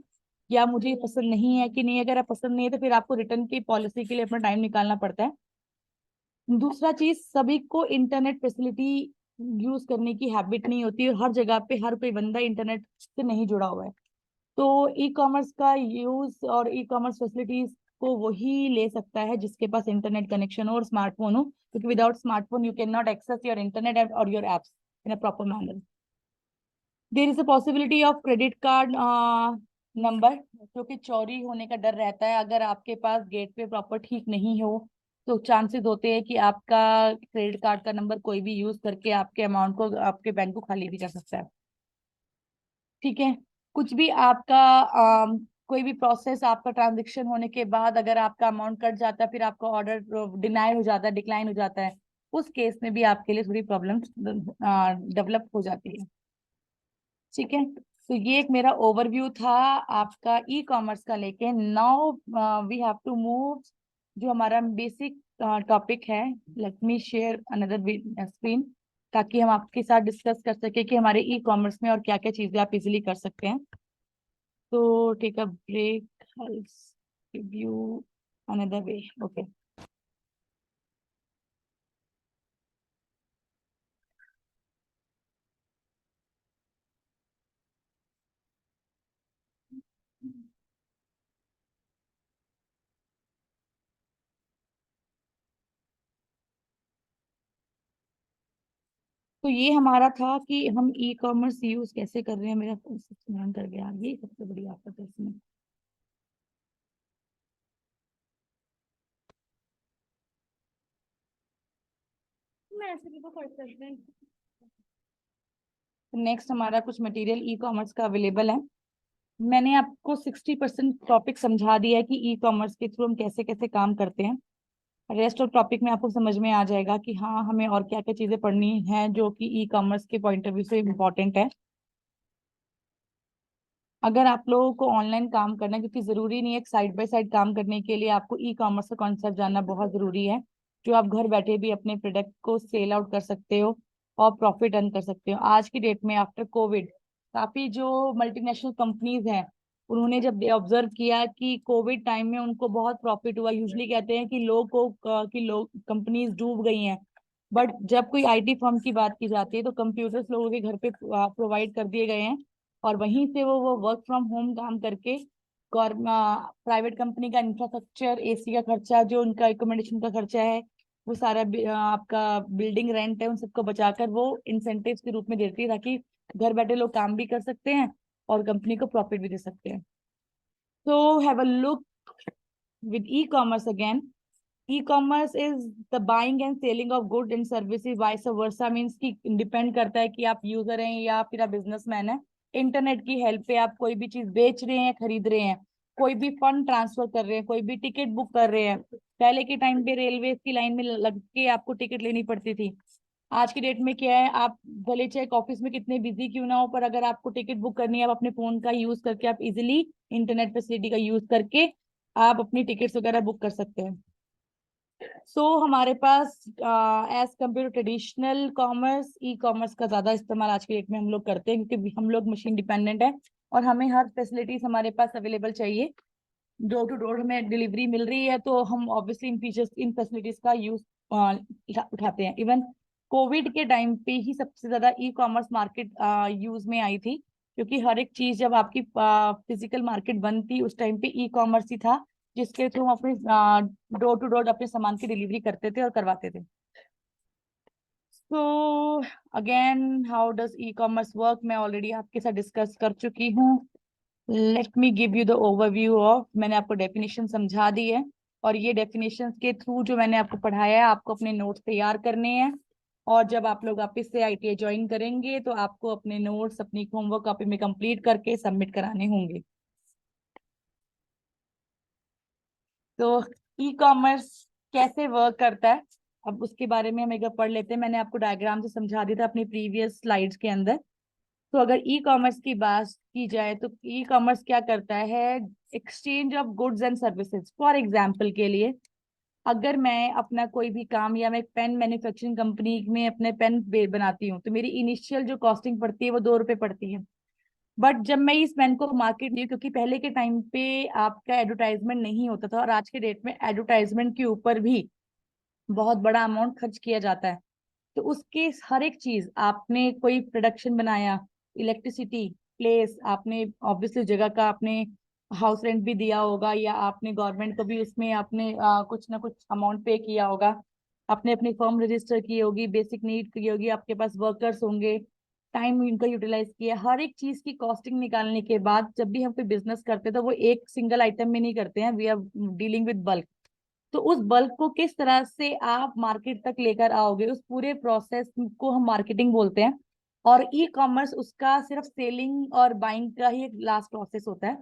या मुझे ये पसंद नहीं है कि नहीं। अगर आप पसंद नहीं है, तो फिर आपको रिटर्न की पॉलिसी के लिए अपना टाइम निकालना पड़ता है। दूसरा चीज, सभी को इंटरनेट फैसिलिटी यूज करने की हैबिट नहीं होती, और हर जगह पे हर कोई बंदा इंटरनेट से नहीं जुड़ा हुआ है। तो ई कॉमर्स का यूज और ई कॉमर्स फैसिलिटीज को वही ले सकता है जिसके पास इंटरनेट कनेक्शन हो और स्मार्टफोन हो, क्योंकि without smartphone you can not access your internet और your apps in a proper manner. There is a possibility of credit card number, जो कि चोरी होने का डर रहता है। अगर आपके पास गेट पे प्रॉपर ठीक नहीं हो, तो चांसेस होते हैं कि आपका क्रेडिट कार्ड का नंबर कोई भी यूज करके आपके अमाउंट को, आपके बैंक को खाली भी कर सकता है। ठीक है। कुछ भी आपका कोई भी प्रोसेस, आपका ट्रांजेक्शन होने के बाद अगर आपका अमाउंट कट जाता है, फिर आपका ऑर्डर डिनाई हो जाता है, डिक्लाइन हो जाता है, उस केस में भी आपके लिए थोड़ी प्रॉब्लम डेवलप हो जाती है। ठीक है। तो ये एक मेरा ओवरव्यू था आपका ई कॉमर्स का लेके। Now we have to move, जो हमारा बेसिक टॉपिक है। Let me share another screen, ताकि हम आपके साथ डिस्कस कर सके कि हमारे ई कॉमर्स में और क्या क्या चीजें आप इजीली कर सकते हैं। तो take a break, give you another way. Okay. तो ये हमारा था कि हम ई कॉमर्स यूज कैसे कर रहे हैं। मेरा ध्यान कर गया, ये सबसे बड़ी आफत है इसमें। मैं ऐसे भी तो कर सकते हैं। नेक्स्ट हमारा कुछ मटेरियल ई कॉमर्स का अवेलेबल है। मैंने आपको 60% टॉपिक समझा दिया है कि ई कॉमर्स के थ्रू हम कैसे कैसे काम करते हैं। रेस्ट ऑफ टॉपिक में आपको समझ में आ जाएगा कि हाँ, हमें और क्या क्या चीजें पढ़नी है जो कि ई कॉमर्स के पॉइंट ऑफ व्यू से इम्पोर्टेंट है। अगर आप लोगों को ऑनलाइन काम करना है, क्योंकि जरूरी नहीं है, एक साइड बाय साइड काम करने के लिए आपको ई कॉमर्स का कॉन्सेप्ट जानना बहुत जरूरी है, जो आप घर बैठे भी अपने प्रोडक्ट को सेल आउट कर सकते हो और प्रॉफिट अर्न कर सकते हो। आज की डेट में आफ्टर कोविड, काफी जो मल्टीनेशनल कंपनीज हैं, उन्होंने जब ऑब्जर्व किया कि कोविड टाइम में उनको बहुत प्रॉफिट हुआ। यूजली कहते हैं कि लोग कंपनीज डूब गई हैं, बट जब कोई आईटी फर्म की बात की जाती है, तो कंप्यूटर्स लोगों के घर पे प्रोवाइड कर दिए गए हैं, और वहीं से वो वर्क फ्रॉम होम काम करके प्राइवेट कंपनी का इंफ्रास्ट्रक्चर, एसी का खर्चा, जो उनका एकोमोडेशन का खर्चा है, वो सारा आपका बिल्डिंग रेंट है, उन सबको बचाकर वो इंसेंटिव्स के रूप में देती है, ताकि घर बैठे लोग काम भी कर सकते हैं और कंपनी को प्रॉफिट भी दे सकते हैं। So have a look with e-commerce again. E-commerce is the buying and selling of goods and services, vice versa means कि डिपेंड करता है कि आप यूजर हैं या फिर आप बिजनेसमैन हैं। इंटरनेट की हेल्प पे आप कोई भी चीज बेच रहे हैं, खरीद रहे हैं, कोई भी फंड ट्रांसफर कर रहे हैं, कोई भी टिकट बुक कर रहे हैं। पहले के टाइम पे रेलवे की लाइन में लग के आपको टिकट लेनी पड़ती थी। आज की डेट में क्या है, आप भले चाहे ऑफिस में कितने बिजी क्यों ना हो, पर अगर आपको टिकट बुक करनी है, आप अपने फोन का यूज करके, आप इजिली इंटरनेट फैसिलिटी का यूज करके आप अपनी टिकट्स वगैरह बुक कर सकते हैं। हमारे पास as compared to traditional commerce, e commerce का ज्यादा इस्तेमाल आज के डेट में हम लोग करते हैं, क्योंकि हम लोग मशीन डिपेंडेंट है और हमें हर फैसिलिटीज हमारे पास अवेलेबल चाहिए। डोर टू डोर हमें डिलीवरी मिल रही है, तो हम ऑब्वियसली इन फीचर्स, इन फैसिलिटीज का यूज उठाते हैं। इवन कोविड के टाइम पे ही सबसे ज्यादा ई कॉमर्स मार्केट यूज में आई थी, क्योंकि हर एक चीज जब आपकी फिजिकल मार्केट बंद थी, उस टाइम पे ई कॉमर्स ही था जिसके थ्रू हम अपने डोर टू डोर अपने सामान की डिलीवरी करते थे और करवाते थे। So again, how does e commerce work, मैं ऑलरेडी आपके साथ डिस्कस कर चुकी हूँ। Let me give you the overview of, मैंने आपको डेफिनेशन समझा दी है, और ये डेफिनेशन के थ्रू जो मैंने आपको पढ़ाया है, आपको अपने नोट्स तैयार करने हैं। और जब आप लोग वापस से आईटीआई ज्वाइन करेंगे, तो आपको अपने नोट्स अपनी होमवर्क कॉपी में कंप्लीट करके सबमिट कराने होंगे। तो ई कॉमर्स कैसे वर्क करता है, अब उसके बारे में हम एक बार पढ़ लेते हैं। मैंने आपको डायग्राम से समझा दिया था अपनी प्रीवियस स्लाइड्स के अंदर। तो अगर ई कॉमर्स की बात की जाए, तो ई कॉमर्स क्या करता है, exchange of goods and services. For example के लिए, अगर मैं अपना कोई भी काम, या मैं एक पेन मैन्युफैक्चरिंग कंपनी में अपने पेन बनाती हूँ, तो मेरी इनिशियल जो कॉस्टिंग पड़ती है वो 2 रुपए पड़ती है। बट जब मैं इस पेन को मार्केट दी, क्योंकि पहले के टाइम पे आपका एडवर्टाइजमेंट नहीं होता था, और आज के डेट में एडवर्टाइजमेंट के ऊपर भी बहुत बड़ा अमाउंट खर्च किया जाता है। तो उसके हर एक चीज, आपने कोई प्रोडक्शन बनाया, इलेक्ट्रिसिटी, प्लेस, आपने ऑब्वियसली जगह का आपने हाउस रेंट भी दिया होगा, या आपने गवर्नमेंट को भी उसमें आपने कुछ ना कुछ अमाउंट पे किया होगा, आपने अपनी फर्म रजिस्टर की होगी, बेसिक नीड की होगी, आपके पास वर्कर्स होंगे, टाइम इनका यूटिलाइज किया, हर एक चीज की कॉस्टिंग निकालने के बाद जब भी हम कोई बिजनेस करते हैं, तो वो एक सिंगल आइटम में नहीं करते हैं, we are dealing with bulk. तो उस बल्क को किस तरह से आप मार्केट तक लेकर आओगे, उस पूरे प्रोसेस को हम मार्केटिंग बोलते हैं। और ई कॉमर्स उसका सिर्फ सेलिंग और बाइंग का ही एक लास्ट प्रोसेस होता है।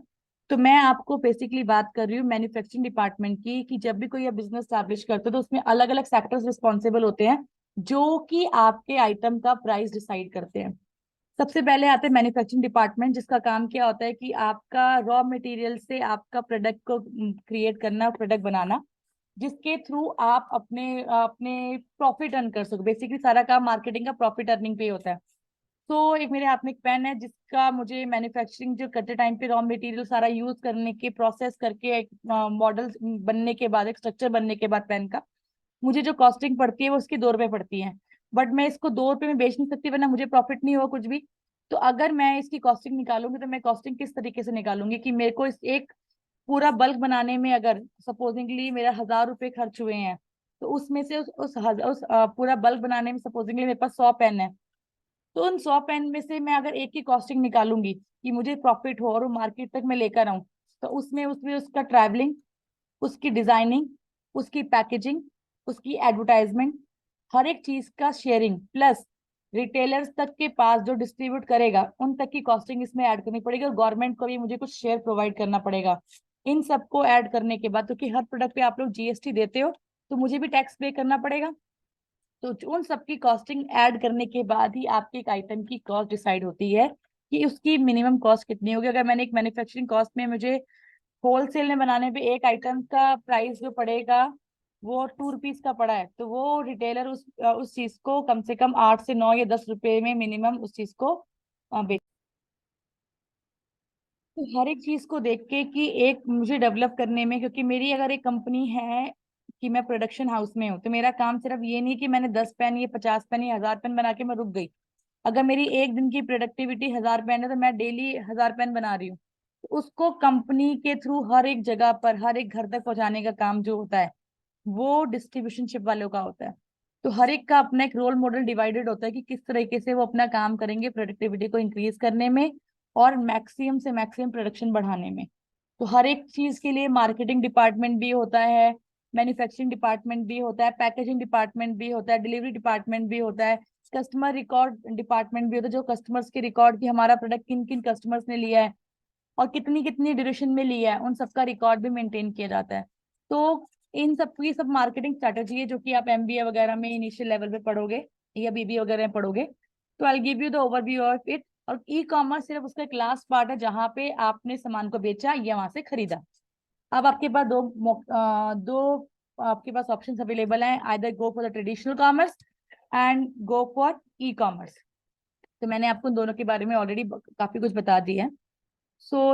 तो मैं आपको बेसिकली बात कर रही हूँ मैन्युफैक्चरिंग डिपार्टमेंट की, कि जब भी कोई आप बिजनेस स्टैब्लिश करते हो, तो उसमें अलग अलग सेक्टर्स रिस्पॉन्सिबल होते हैं, जो कि आपके आइटम का प्राइस डिसाइड करते हैं। सबसे पहले आते हैं मैन्युफैक्चरिंग डिपार्टमेंट, जिसका काम क्या होता है कि आपका रॉ मटेरियल से आपका प्रोडक्ट को क्रिएट करना, प्रोडक्ट बनाना, जिसके थ्रू आप अपने अपने प्रॉफिट अर्न कर सको। बेसिकली सारा काम मार्केटिंग का प्रॉफिट अर्निंग पे ही होता है। तो एक मेरे हाथ में एक पेन है, जिसका मुझे मैन्युफैक्चरिंग जो करते टाइम पे रॉ मटेरियल सारा यूज करने के, प्रोसेस करके, एक मॉडल बनने के बाद, एक स्ट्रक्चर बनने के बाद पेन का मुझे जो कॉस्टिंग पड़ती है वो उसकी 2 रुपए पड़ती है। बट मैं इसको 2 रुपए में बेच नहीं सकती, वरना मुझे प्रॉफिट नहीं हुआ कुछ भी। तो अगर मैं इसकी कॉस्टिंग निकालूंगी, तो मैं कॉस्टिंग किस तरीके से निकालूंगी कि मेरे को इस एक पूरा बल्क बनाने में अगर सपोजिंगली मेरा 1,000 रुपए खर्च हुए हैं, तो उसमें से पूरा बल्क बनाने में सपोजिंगली मेरे पास 100 पेन है, तो उन 100 पेन में से मैं अगर एक की कॉस्टिंग निकालूंगी कि मुझे प्रॉफिट हो और वो मार्केट तक मैं लेकर आऊं, तो उसमें उसमें उसका ट्रैवलिंग, उसकी डिजाइनिंग, उसकी पैकेजिंग, उसकी एडवर्टाइजमेंट, हर एक चीज का शेयरिंग, प्लस रिटेलर्स तक के पास जो डिस्ट्रीब्यूट करेगा उन तक की कॉस्टिंग इसमें ऐड करनी पड़ेगी, और गवर्नमेंट को भी मुझे कुछ शेयर प्रोवाइड करना पड़ेगा। इन सबको ऐड करने के बाद, क्योंकि हर प्रोडक्ट पे आप लोग जीएसटी देते हो, तो मुझे भी टैक्स पे करना पड़ेगा। तो उन सबकी कॉस्टिंग ऐड करने के बाद ही आपके एक आइटम की कॉस्ट डिसाइड होती है कि उसकी मिनिमम कॉस्ट कितनी होगी। अगर मैंने एक मैन्युफैक्चरिंग कॉस्ट में, मुझे होलसेल में बनाने पे एक आइटम का प्राइस जो पड़ेगा वो 2 रुपीज का पड़ा है, तो वो रिटेलर उस चीज को कम से कम 8 से 9 या 10 रुपए में मिनिमम उस चीज को बेच। तो हर एक चीज को देख के कि एक मुझे डेवलप करने में, क्योंकि मेरी अगर एक कंपनी है कि मैं प्रोडक्शन हाउस में हूँ, तो मेरा काम सिर्फ ये नहीं कि मैंने 10 पेन या 50 पेन या 1,000 पेन बना के मैं रुक गई। अगर मेरी एक दिन की प्रोडक्टिविटी 1,000 पेन है, तो मैं डेली 1,000 पेन बना रही हूँ, उसको कंपनी के थ्रू हर एक जगह पर, हर एक घर तक पहुंचाने का काम जो होता है वो डिस्ट्रीब्यूशन शिप वालों का होता है। तो हर एक का अपना एक रोल मॉडल डिवाइडेड होता है कि किस तरीके से वो अपना काम करेंगे प्रोडक्टिविटी को इंक्रीज करने में और मैक्सिमम से मैक्सिमम प्रोडक्शन बढ़ाने में। तो हर एक चीज के लिए मार्केटिंग डिपार्टमेंट भी होता है, मैन्युफैक्चरिंग डिपार्टमेंट भी होता है, पैकेजिंग डिपार्टमेंट भी होता है, डिलीवरी डिपार्टमेंट भी होता है, कस्टमर रिकॉर्ड डिपार्टमेंट भी होता है, जो कस्टमर्स के रिकॉर्ड की हमारा प्रोडक्ट किन किन कस्टमर्स ने लिया है और कितनी कितनी ड्यूरेशन में लिया है, उन सबका रिकॉर्ड भी मेंटेन किया जाता है। तो इन सब की सब मार्केटिंग स्ट्रेटेजी है जो कि आप एमबीए वगैरह में इनिशियल लेवल पे पढ़ोगे या बीबीए वगैरह में पढ़ोगे। तो I give you the overview of it. और ई कॉमर्स सिर्फ उसका एक लास्ट पार्ट है जहां पे आपने सामान को बेचा या वहां से खरीदा। अब आपके पास दो आपके पास ऑप्शंस अवेलेबल हैं, either go for the traditional commerce and go for e commerce. तो मैंने आपको दोनों के बारे में ऑलरेडी काफी कुछ बता दिया है।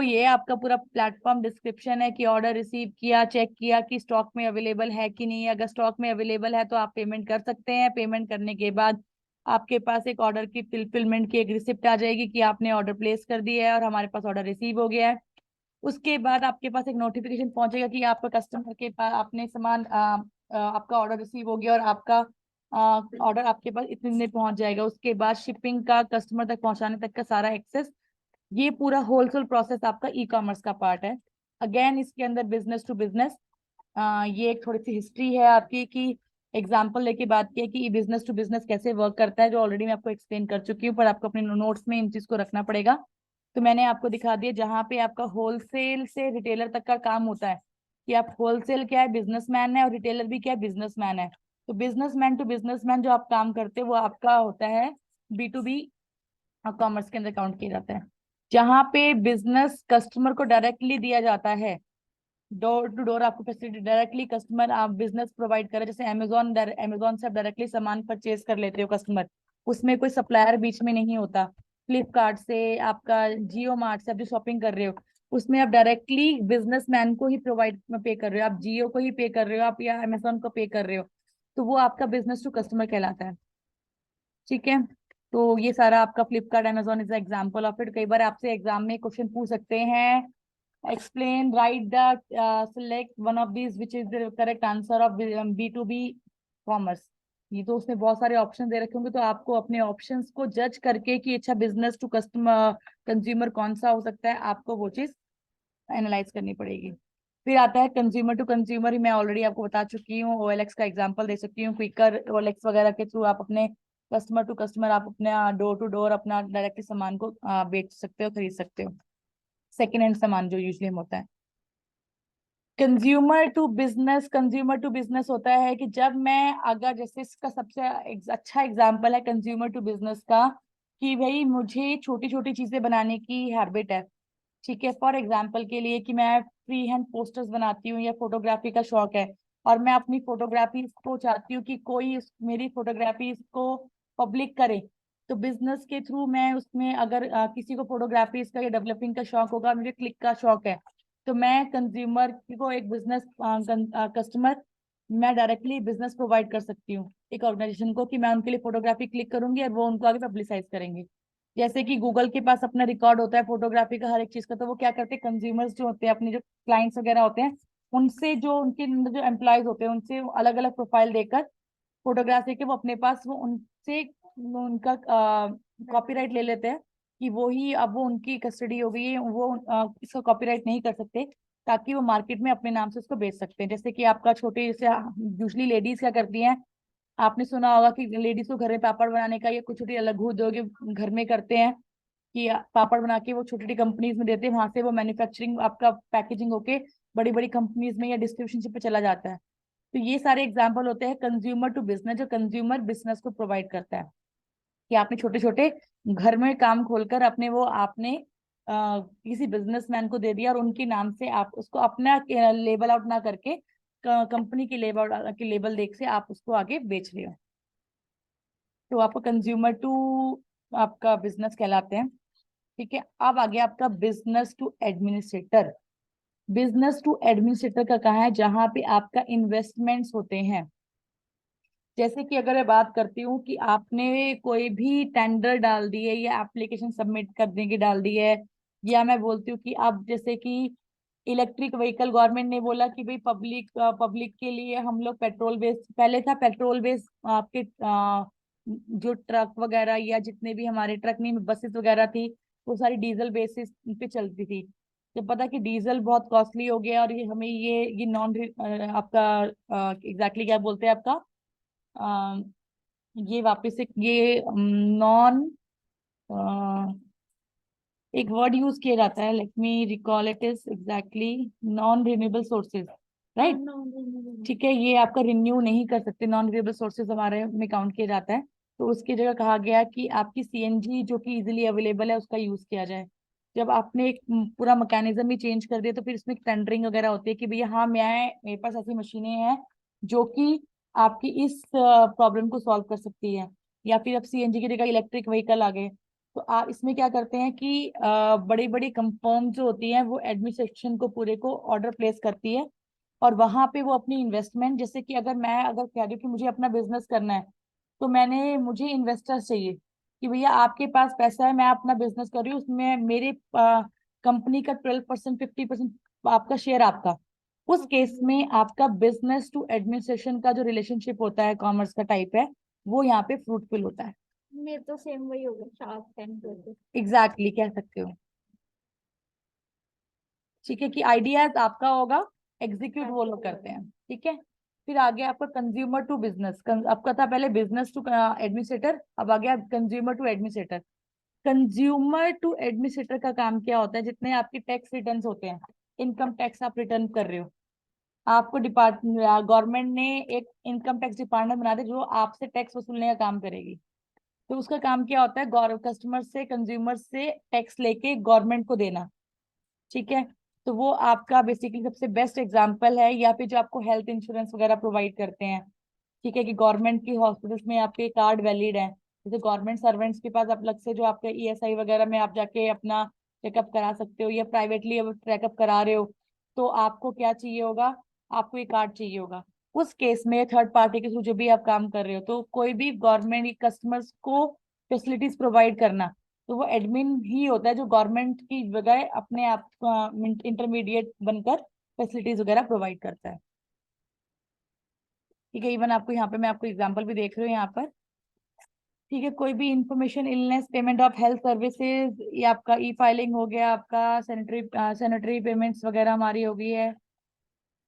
ये आपका पूरा प्लेटफॉर्म डिस्क्रिप्शन है कि ऑर्डर रिसीव किया, चेक किया कि स्टॉक में अवेलेबल है कि नहीं। अगर स्टॉक में अवेलेबल है तो आप पेमेंट कर सकते हैं। पेमेंट करने के बाद आपके पास एक ऑर्डर की फिलफिलमेंट की एक रिसिप्ट आ जाएगी कि आपने ऑर्डर प्लेस कर दिया है और हमारे पास ऑर्डर रिसीव हो गया है। उसके बाद आपके पास एक नोटिफिकेशन पहुंचेगा कि आपका कस्टमर के पास आपने सामान आपका ऑर्डर रिसीव हो गया और आपका ऑर्डर आपके पास इतने दिन में पहुंच जाएगा। उसके बाद शिपिंग का, कस्टमर तक पहुंचाने तक का सारा एक्सेस, ये पूरा होलसेल प्रोसेस आपका ई कॉमर्स का पार्ट है। अगेन इसके अंदर बिजनेस टू बिजनेस, ये एक थोड़ी सी हिस्ट्री है आपकी कि एग्जांपल लेके बात की है कि बिजनेस टू बिजनेस कैसे वर्क करता है, जो ऑलरेडी मैं आपको एक्सप्लेन कर चुकी हूँ, पर आपको अपने नोट्स में इन चीज को रखना पड़ेगा। तो मैंने आपको दिखा दिया जहाँ पे आपका होलसेल से रिटेलर तक का काम होता है कि आप होलसेल क्या है, बिजनेसमैन है, और रिटेलर भी क्या है, बिजनेसमैन है। तो बिजनेसमैन टू बिजनेसमैन जो आप काम करते हैं वो आपका होता है बी टू बी कॉमर्स के अंदर काउंट किया जाता है। जहाँ पे बिजनेस कस्टमर को डायरेक्टली दिया जाता है, डोर टू डोर आपको फैसिलिटी डायरेक्टली कस्टमर आप बिजनेस प्रोवाइड करे, जैसे अमेजोन से आप डायरेक्टली सामान परचेज कर लेते हो कस्टमर, उसमें कोई सप्लायर बीच में नहीं होता। फ्लिपकार्ट से, आपका जियो मार्ट से आप जो शॉपिंग कर रहे हो उसमें आप डायरेक्टली बिजनेसमैन को ही प्रोवाइड पे कर रहे हो, आप जियो को ही पे कर रहे हो आप या अमेजोन को पे कर रहे हो। तो वो आपका बिजनेस टू कस्टमर कहलाता है। ठीक है। तो ये सारा आपका Flipkart Amazon is example of it. कई बार आपसे एग्जाम में क्वेश्चन पूछ सकते हैं, explain write the select one of these which is the correct answer of B to B commerce. ये तो उसने बहुत सारे ऑप्शन दे रखे होंगे, तो आपको अपने ऑप्शंस को जज करके कि अच्छा बिजनेस टू कस्टमर कंज्यूमर कौन सा हो सकता है, आपको वो चीज एनालाइज करनी पड़ेगी। फिर आता है कंज्यूमर टू कंज्यूमर, ही मैं ऑलरेडी आपको बता चुकी हूँ, ओएलएक्स का एग्जांपल दे सकती हूँ, क्विकर ओएलएक्स वगैरह के थ्रू आप अपने कस्टमर टू कस्टमर आप अपने डोर टू डोर अपना डायरेक्टली सामान को बेच सकते हो, खरीद सकते हो, सेकेंड हैंड सामान जो यूजली होता है। कंज्यूमर टू बिजनेस होता है कि जब मैं, अगर जैसे इसका सबसे अच्छा एग्जांपल है कंज्यूमर टू बिजनेस का, कि भाई मुझे छोटी छोटी चीजें बनाने की हैबिट है। ठीक है, फॉर एग्जाम्पल के लिए कि मैं फ्री हैंड पोस्टर्स बनाती हूँ या फोटोग्राफी का शौक है, और मैं अपनी फोटोग्राफी को चाहती हूँ कि कोई मेरी फोटोग्राफी को पब्लिक करे। तो बिजनेस के थ्रू मैं उसमें अगर किसी को फोटोग्राफी का या डेवलपिंग का शौक होगा, मुझे क्लिक का शौक है, तो मैं कंज्यूमर को एक बिजनेस कस्टमर मैं डायरेक्टली बिजनेस प्रोवाइड कर सकती हूँ एक ऑर्गेनाइजेशन को, कि मैं उनके लिए फोटोग्राफी क्लिक करूंगी और वो उनको आगे पब्लिसाइज करेंगे। जैसे कि गूगल के पास अपना रिकॉर्ड होता है फोटोग्राफी का हर एक चीज का, तो वो क्या करते हैं, कंज्यूमर्स जो होते हैं, अपने जो क्लाइंट्स वगैरह होते हैं, उनसे जो उनके अंदर जो एम्प्लॉयज होते हैं उनसे अलग अलग प्रोफाइल देकर फोटोग्राफी के वो अपने पास वो उनसे उनका कॉपीराइट ले लेते हैं कि वो ही अब वो उनकी कस्टडी हो गई है, वो इसका कॉपीराइट नहीं कर सकते, ताकि वो मार्केट में अपने नाम से उसको बेच सकते हैं। जैसे कि आपका छोटे, जैसे यूजली लेडीज क्या करती हैं, आपने सुना होगा कि लेडीज को घर में पापड़ बनाने का या कुछ छोटी लघु उद्योग घर में करते हैं कि पापड़ बना के वो छोटी छोटी कंपनीज में देते हैं, वहां से वो मैन्युफैक्चरिंग आपका पैकेजिंग होके बड़ी बड़ी कंपनीज में या डिस्ट्रीब्यूशन पे चला जाता है। तो ये सारे एग्जाम्पल होते हैं कंज्यूमर टू बिजनेस, जो कंज्यूमर बिजनेस को प्रोवाइड करता है कि आपने छोटे छोटे घर में काम खोलकर अपने वो आपने किसी बिजनेसमैन को दे दिया और उनके नाम से आप उसको अपना लेबल आउट ना करके कंपनी की लेबल देख से आप उसको आगे बेच रहे हो। तो आपका कंज्यूमर टू आपका बिजनेस कहलाते हैं। ठीक है, अब आगे आपका business to administrator. Business to administrator का कहा है जहां पे आपका इन्वेस्टमेंट्स होते हैं। जैसे कि अगर मैं बात करती हूँ कि आपने कोई भी टेंडर डाल दी है या एप्लीकेशन सबमिट करने की डाल दी है, या मैं बोलती हूँ कि अब जैसे कि इलेक्ट्रिक व्हीकल, गवर्नमेंट ने बोला कि भाई पब्लिक के लिए हम लोग पेट्रोल बेस्ड, पहले था पेट्रोल बेस्ड आपके जो ट्रक वगैरह या जितने भी हमारे ट्रक नहीं बसेस वगैरह थी वो सारी डीजल बेसिस पे चलती थी। जब पता कि डीजल बहुत कॉस्टली हो गया और ये हमें ये नॉन आपका एग्जैक्टली क्या बोलते हैं आपका अ, ये वापस से ये नॉन एक वर्ड यूज किया जाता है, let me recall it is exactly non renewable sources, हाँ, राइट। नॉन ठीक है, ये आपका रिन्यू नहीं कर सकते, नॉन रिन्यूएबल सोर्सेज हमारे में काउंट किया जाता है। तो उसकी जगह कहा गया कि आपकी सीएनजी जो कि इजीली अवेलेबल है उसका यूज किया जाए। जब आपने एक पूरा मैकेनिज्म ही चेंज कर दिया तो फिर इसमें टेंडरिंग वगैरह होती है कि भैया हाँ मेरे पास ऐसी मशीनें हैं जो कि आपकी इस प्रॉब्लम को सॉल्व कर सकती है। या फिर अब सीएनजी की जगह इलेक्ट्रिक व्हीकल आ गए। तो आप इसमें क्या करते हैं कि बड़ी बड़ी कंफर्म जो होती हैं वो एडमिनिस्ट्रेशन को पूरे को ऑर्डर प्लेस करती है और वहां पे वो अपनी इन्वेस्टमेंट, जैसे कि अगर कह रही हूँ कि मुझे अपना बिजनेस करना है तो मुझे इन्वेस्टर्स चाहिए कि भैया आपके पास पैसा है, मैं अपना बिजनेस कर रही हूँ, उसमें मेरे कंपनी का 12% 50% आपका शेयर आपका। उस केस ओके। में आपका बिजनेस टू एडमिनिस्ट्रेशन का जो रिलेशनशिप होता है, कॉमर्स का टाइप है, वो यहाँ पे फ्रूटफुल होता है। मेरे तो सेम वही होगा, शार्क टैंक करके। एग्जैक्टली कह सकते हो। ठीक है कि आइडियाज आपका होगा, एग्जीक्यूट वो लोग करते हैं। ठीक है, फिर आगे आपका कंज्यूमर टू बिजनेस, आपका था पहले बिजनेस टू एडमिनिस्ट्रेटर, अब आ गया consumer to administrator. Consumer to administrator का काम क्या होता है, जितने आपके टैक्स रिटर्न्स होते हैं, इनकम टैक्स आप रिटर्न कर रहे हो, आपको गवर्नमेंट ने एक इनकम टैक्स डिपार्टमेंट बना दिया जो आपसे टैक्स वसूलने का काम करेगी। तो उसका काम क्या होता है, कस्टमर से कंज्यूमर से टैक्स लेके गवर्नमेंट को देना। ठीक है, तो वो आपका बेसिकली सबसे बेस्ट एग्जांपल है। या फिर जो आपको हेल्थ इंश्योरेंस वगैरह प्रोवाइड करते हैं, ठीक है, कि गवर्नमेंट की हॉस्पिटल्स में आपके कार्ड वैलिड है, जैसे गवर्नमेंट सर्वेंट्स के पास अलग से जो आपके ईएसआई वगैरह में आप जाके अपना चेकअप करा सकते हो, या प्राइवेटली अब चेकअप करा रहे हो तो आपको क्या चाहिए होगा, आपको ये कार्ड चाहिए होगा। उस केस में थर्ड पार्टी के थ्रू जो भी आप काम कर रहे हो, तो कोई भी गवर्नमेंट कस्टमर्स को फैसिलिटीज प्रोवाइड करना, तो वो एडमिन ही होता है जो गवर्नमेंट की बजाय अपने आप इंटरमीडिएट बनकर फैसिलिटीज वगैरह प्रोवाइड करता है। ठीक है, इवन आपको यहाँ पे मैं आपको एग्जांपल भी देख रही हूँ यहाँ पर। ठीक है, कोई भी information illness payment of health services, ये आपका ई फाइलिंग हो गया, आपका सैनिटरी पेमेंट्स वगैरह हमारी हो गई है,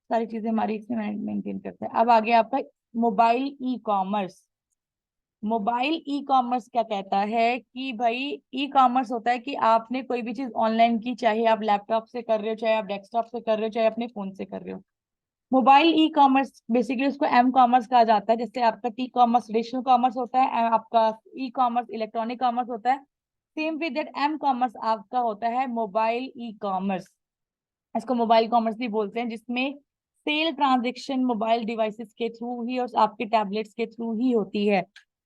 सारी चीजें हमारी इसमें मेंटेन करते हैं। अब आगे आपका mobile e commerce. Mobile e commerce क्या कहता है कि भाई ई कॉमर्स होता है कि आपने कोई भी चीज ऑनलाइन की, चाहे आप लैपटॉप से कर रहे हो, चाहे आप डेस्कटॉप से कर रहे हो, चाहे अपने फोन से कर रहे हो। मोबाइल ई कॉमर्स बेसिकली उसको एम कॉमर्स कहा जाता है। जैसे आपका टी कॉमर्स ट्रेडिशनल कॉमर्स होता है, आपका ई कॉमर्स इलेक्ट्रॉनिक कॉमर्स होता है, same with that M commerce आपका होता है मोबाइल ई कॉमर्स। इसको मोबाइल कॉमर्स भी बोलते हैं, जिसमें सेल ट्रांजेक्शन मोबाइल डिवाइसेस के थ्रू ही और आपके टैबलेट्स के थ्रू ही होती है।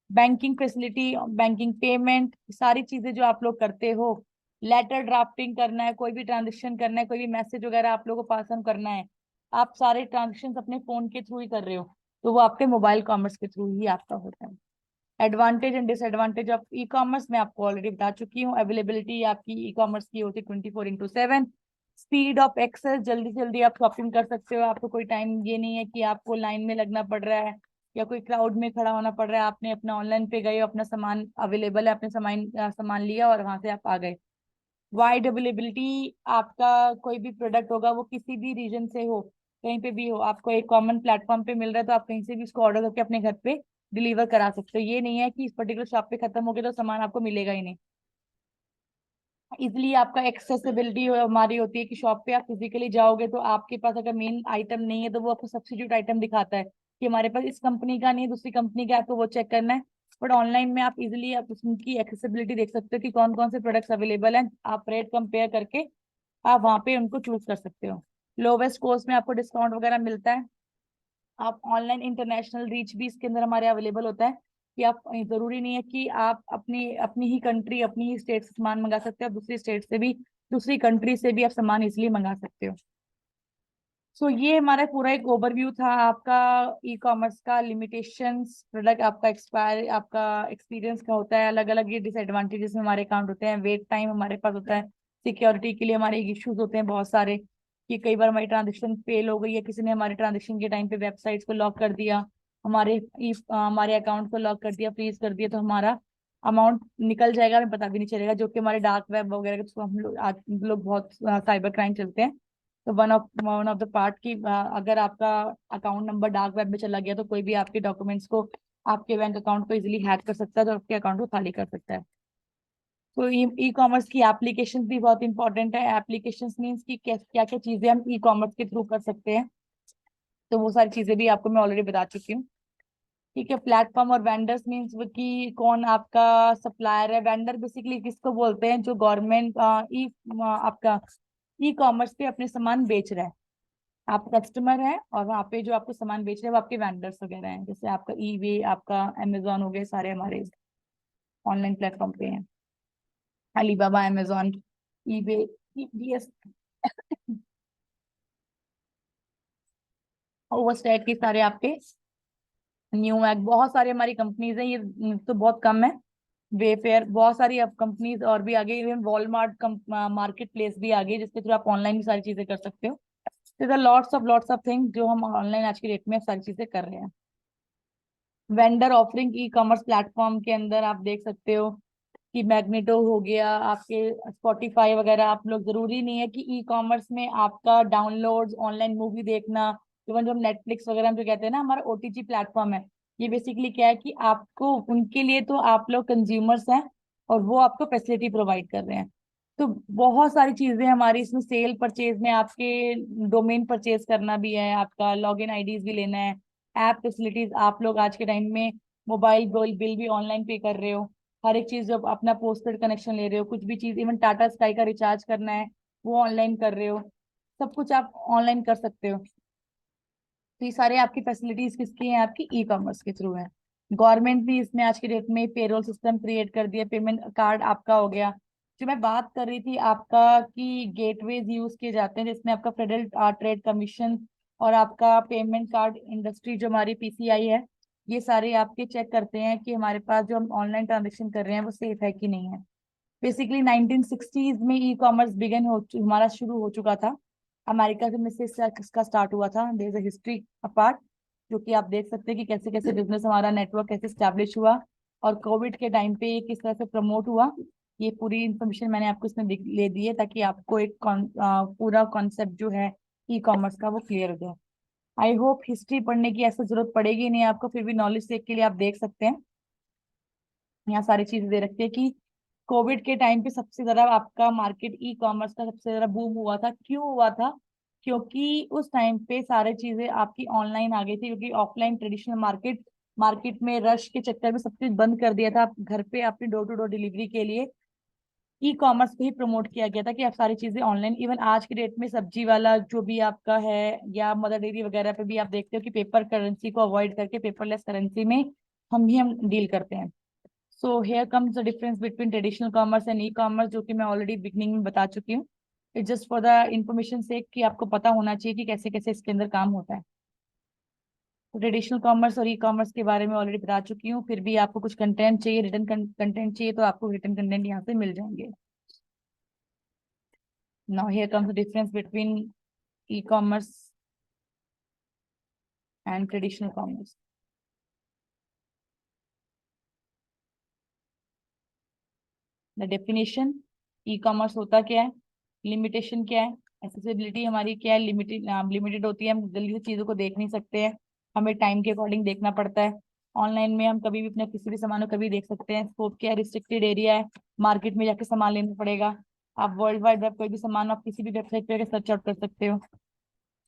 बैंकिंग फैसिलिटी, बैंकिंग पेमेंट, सारी चीजें जो आप लोग करते हो, लेटर ड्राफ्टिंग करना है, कोई भी ट्रांजेक्शन करना है, कोई भी मैसेज वगैरह आप लोगों को पास ऑन करना है, आप सारे ट्रांजेक्शन अपने फोन के थ्रू ही कर रहे हो, तो वो आपके मोबाइल कॉमर्स के थ्रू ही आपका होता है। Advantage and disadvantage of e commerce मैं आपको ऑलरेडी बता चुकी हूँ। अवेलेबिलिटी आपकी ई कॉमर्स की होती है 24/7। स्पीड ऑफ एक्सेस, जल्दी से जल्दी आप शॉपिंग कर सकते हो, आपको कोई टाइम ये नहीं है कि आपको लाइन में लगना पड़ रहा है या कोई क्राउड में खड़ा होना पड़ रहा है। आपने अपना ऑनलाइन पे गए, अपना सामान अवेलेबल है, आपने सामान लिया और वहां से आप आ गए। वाइड अवेलेबिलिटी, आपका कोई भी प्रोडक्ट होगा वो किसी भी रीजन से हो, कहीं पे भी हो, आपको एक कॉमन प्लेटफॉर्म पे मिल रहा है तो आप कहीं से भी उसको ऑर्डर करके अपने घर पे डिलीवर करा सकते हो। ये नहीं है कि इस पर्टिकुलर शॉप पे खत्म हो गया तो सामान आपको मिलेगा ही नहीं। इसलिए आपका एक्सेसिबिलिटी हमारी होती है कि शॉप पे आप फिजिकली जाओगे तो आपके पास अगर मेन आइटम नहीं है तो वो आपको सब्स्टिट्यूट आइटम दिखाता है कि हमारे पास इस कंपनी का नहीं है, दूसरी कंपनी का, आपको वो चेक करना है। बट ऑनलाइन में आप इजिली आप उसकी एक्सेसिबिलिटी देख सकते हो कि कौन कौन से प्रोडक्ट्स अवेलेबल हैं, आप रेट कंपेयर करके आप वहां पे उनको चूज कर सकते हो। लोवेस्ट कॉस्ट में आपको डिस्काउंट वगैरह मिलता है। आप ऑनलाइन इंटरनेशनल रीच भी इसके अंदर हमारे अवेलेबल होता है कि आप, जरूरी नहीं है कि आप अपनी अपनी ही कंट्री, अपनी ही स्टेट से सामान मंगा सकते हो, आप दूसरी स्टेट से भी, दूसरी कंट्री से भी आप सामान इसलिए मंगा सकते हो। सो ये हमारा पूरा एक ओवरव्यू था आपका ई कॉमर्स का। लिमिटेशंस, प्रोडक्ट आपका एक्सपायर, आपका एक्सपीरियंस का होता है अलग अलग, ये डिसएडवांटेजेस हमारे काउंट होते हैं, वेट टाइम हमारे पास होता है, सिक्योरिटी के लिए हमारे इश्यूज होते हैं बहुत सारे, कि कई बार हमारी ट्रांजेक्शन फेल हो गई है, किसी ने हमारे ट्रांजेक्शन के टाइम पे वेबसाइट्स को लॉक कर दिया, हमारे अकाउंट को लॉक कर दिया, फ्रीज कर दिया, तो हमारा अमाउंट निकल जाएगा, हमें पता भी नहीं चलेगा, जो कि हमारे डार्क वेब वगैरह तो हम लोग आज लोग बहुत साइबर क्राइम चलते हैं। तो वन ऑफ द पार्ट की अगर आपका अकाउंट नंबर डार्क वेब में चला गया तो कोई भी आपके डॉक्यूमेंट्स को, आपके बैंक अकाउंट को इजीली हैक कर सकता है, तो आपके अकाउंट को खाली कर सकता है। तो ई कॉमर्स की एप्लीकेशन भी बहुत इंपॉर्टेंट है। एप्लीकेशन मीन्स कि क्या क्या चीजें हम ई कॉमर्स के थ्रू कर सकते हैं, तो वो सारी चीजें भी आपको मैं ऑलरेडी बता चुकी हूँ। ठीक है, प्लेटफॉर्म और वेंडर्स मीन्स कि कौन आपका सप्लायर है। वेंडर बेसिकली किसको बोलते हैं, जो गवर्नमेंट आपका ई कॉमर्स पे अपने सामान बेच रहा है। आप कस्टमर है और वहाँ पे जो आपको सामान बेच रहे हैं वो आपके वेंडर्स वगैरह हैं, जैसे आपका ई वे, आपका अमेजोन हो गए, सारे हमारे ऑनलाइन प्लेटफॉर्म पे हैं। अलीबाबा, अमेजोन, ईबे, ईबीएस, ओवरस्टेक के सारे आपके, न्यू मैग, बहुत सारी हमारी कंपनीज हैं, ये तो बहुत कम है। वेफेयर, बहुत सारी अब कंपनीज और भी आगे, इवन वॉलमार्ट मार्केट प्लेस भी आ गई, जिसके थ्रू आप ऑनलाइन भी सारी चीजें कर सकते हो। लॉट्स ऑफ थिंग्स जो हम ऑनलाइन आज की डेट में सारी चीजें कर रहे हैं। Vendor offering e commerce platform के अंदर आप देख सकते हो कि मैग्नेटो हो गया, आपके स्पॉटिफाई वगैरह। आप लोग, जरूरी नहीं है कि ई कॉमर्स में आपका डाउनलोड्स, ऑनलाइन मूवी देखना, इवन जो नेटफ्लिक्स वगैरह हम जो कहते हैं ना, हमारा ओटीजी प्लेटफॉर्म है, ये बेसिकली क्या है कि आपको उनके लिए तो आप लोग कंज्यूमर्स हैं और वो आपको फैसिलिटी प्रोवाइड कर रहे हैं। तो बहुत सारी चीजें हमारी इसमें, सेल परचेज में आपके डोमेन परचेज करना भी है, आपका लॉग इन आईडीज भी लेना है, ऐप फैसिलिटीज, आप लोग आज के टाइम में मोबाइल बिल भी ऑनलाइन पे कर रहे हो, हर एक चीज जब अपना पोस्टपेड कनेक्शन ले रहे हो, कुछ भी चीज, इवन टाटा स्काई का रिचार्ज करना है वो ऑनलाइन कर रहे हो, सब कुछ आप ऑनलाइन कर सकते हो। तो ये सारे आपकी फैसिलिटीज किसकी हैं, आपकी ई कॉमर्स के थ्रू है। गवर्नमेंट भी इसमें आज की डेट में पेरोल सिस्टम क्रिएट कर दिया, पेमेंट कार्ड आपका हो गया। जो मैं बात कर रही थी आपका कि गेटवेज यूज किए जाते हैं, जिसमें आपका फेडरल ट्रेड कमीशन और आपका पेमेंट कार्ड इंडस्ट्री जो हमारी पीसीआई है, ये सारे आपके चेक करते हैं कि हमारे पास जो हम ऑनलाइन ट्रांजेक्शन कर रहे हैं वो सेफ है कि नहीं है। बेसिकली 1960s में ई कॉमर्स हमारा शुरू हो चुका था। अमेरिका में से इसका स्टार्ट हुआ था। There is a history apart, जो कि आप देख सकते हैं कि कैसे कैसे बिजनेस, हमारा नेटवर्क कैसे स्टैब्लिश हुआ और कोविड के टाइम पे ये किस तरह से प्रमोट हुआ। ये पूरी इन्फॉर्मेशन मैंने आपको इसमें ले दी है, ताकि आपको एक पूरा कॉन्सेप्ट जो है ई कॉमर्स का वो क्लियर हो जाए। आई होप हिस्ट्री पढ़ने की ऐसा जरूरत पड़ेगी नहीं आपको, फिर भी नॉलेज सेक के लिए आप देख सकते हैं, यहाँ सारी चीजें दे रखती है कि कोविड के टाइम पे सबसे ज्यादा आपका मार्केट ई कॉमर्स का सबसे ज्यादा बूम हुआ था। क्यों हुआ था? क्योंकि उस टाइम पे सारी चीजें आपकी ऑनलाइन आ गई थी, क्योंकि ऑफलाइन ट्रेडिशनल मार्केट में रश के चक्कर में सब चीज बंद कर दिया था। आप घर पे अपनी डोर टू डोर डिलीवरी के लिए ई कॉमर्स को ही प्रमोट किया गया था कि आप सारी चीजें ऑनलाइन, इवन आज की डेट में सब्जी वाला जो भी आपका है या मदर डेयरी वगैरह पे भी आप देखते हो कि पेपर करेंसी को अवॉइड करके पेपरलेस करेंसी में हम डील करते हैं। So here comes the difference between traditional commerce and E commerce, जो कि मैं ऑलरेडी बिगनिंग में बता चुकी हूँ। It's just for the information से कि आपको पता होना चाहिए कि कैसे कैसे इसके अंदर काम होता है। तो ट्रेडिशनल कॉमर्स और ई कॉमर्स के बारे में ऑलरेडी बता चुकी हूँ। फिर भी आपको कुछ कंटेंट चाहिए, रिटर्न कंटेंट चाहिए, तो आपको रिटर्न कंटेंट यहाँ से मिल जाएंगे। Now here comes the difference between e commerce and traditional commerce. The definition, e commerce होता क्या है, लिमिटेशन क्या है, एक्सेसिबिलिटी हमारी क्या है, लिमिटेड होती है, हम जल्दी से चीज़ों को देख नहीं सकते हैं, हमें टाइम के अकॉर्डिंग देखना पड़ता है। ऑनलाइन में हम कभी भी अपने किसी भी सामान को कभी देख सकते हैं। स्कोप क्या है, रिस्ट्रिक्टेड एरिया है, मार्केट में जाके सामान लेना पड़ेगा। आप वर्ल्ड वाइड वेब कोई भी सामान आप किसी भी वेबसाइट पे सर्च आउट कर सकते हो।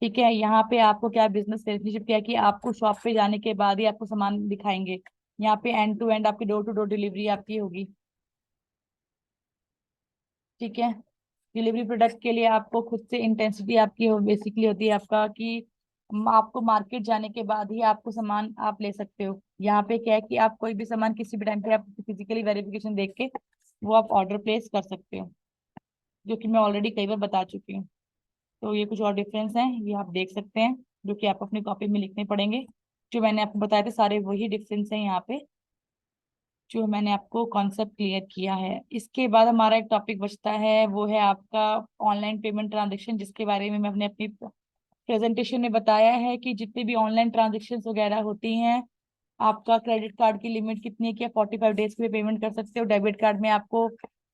ठीक है, यहाँ पे आपको क्या बिजनेस रिलेशनशिप क्या है कि आपको शॉप पे जाने के बाद ही आपको सामान दिखाएंगे। यहाँ पे एंड टू एंड आपकी डोर टू डोर डिलीवरी आपकी होगी। ठीक है, डिलीवरी प्रोडक्ट के लिए आपको खुद से इंटेंसिटी आपकी हो बेसिकली होती है आपका कि आपको मार्केट जाने के बाद ही आपको सामान आप ले सकते हो। यहाँ पे क्या है कि आप कोई भी सामान किसी भी टाइम पे आप फिजिकली वेरिफिकेशन देख के वो आप ऑर्डर प्लेस कर सकते हो, जो कि मैं ऑलरेडी कई बार बता चुकी हूँ। तो ये कुछ और डिफरेंस हैं, ये आप देख सकते हैं, जो कि आप अपनी कॉपी में लिखने पड़ेंगे। जो मैंने आपको बताया था सारे वही डिफरेंस हैं यहाँ पे। जो मैंने आपको कॉन्सेप्ट क्लियर किया है। इसके बाद हमारा एक टॉपिक बचता है, वो है आपका ऑनलाइन पेमेंट ट्रांजेक्शन, जिसके बारे में मैं अपने अपनी प्रेजेंटेशन में बताया है कि जितनी भी ऑनलाइन ट्रांजेक्शन वगैरह होती हैं, आपका क्रेडिट कार्ड की लिमिट कितनी है कि आप 45 डेज के लिए पेमेंट कर सकते हो। डेबिट कार्ड में आपको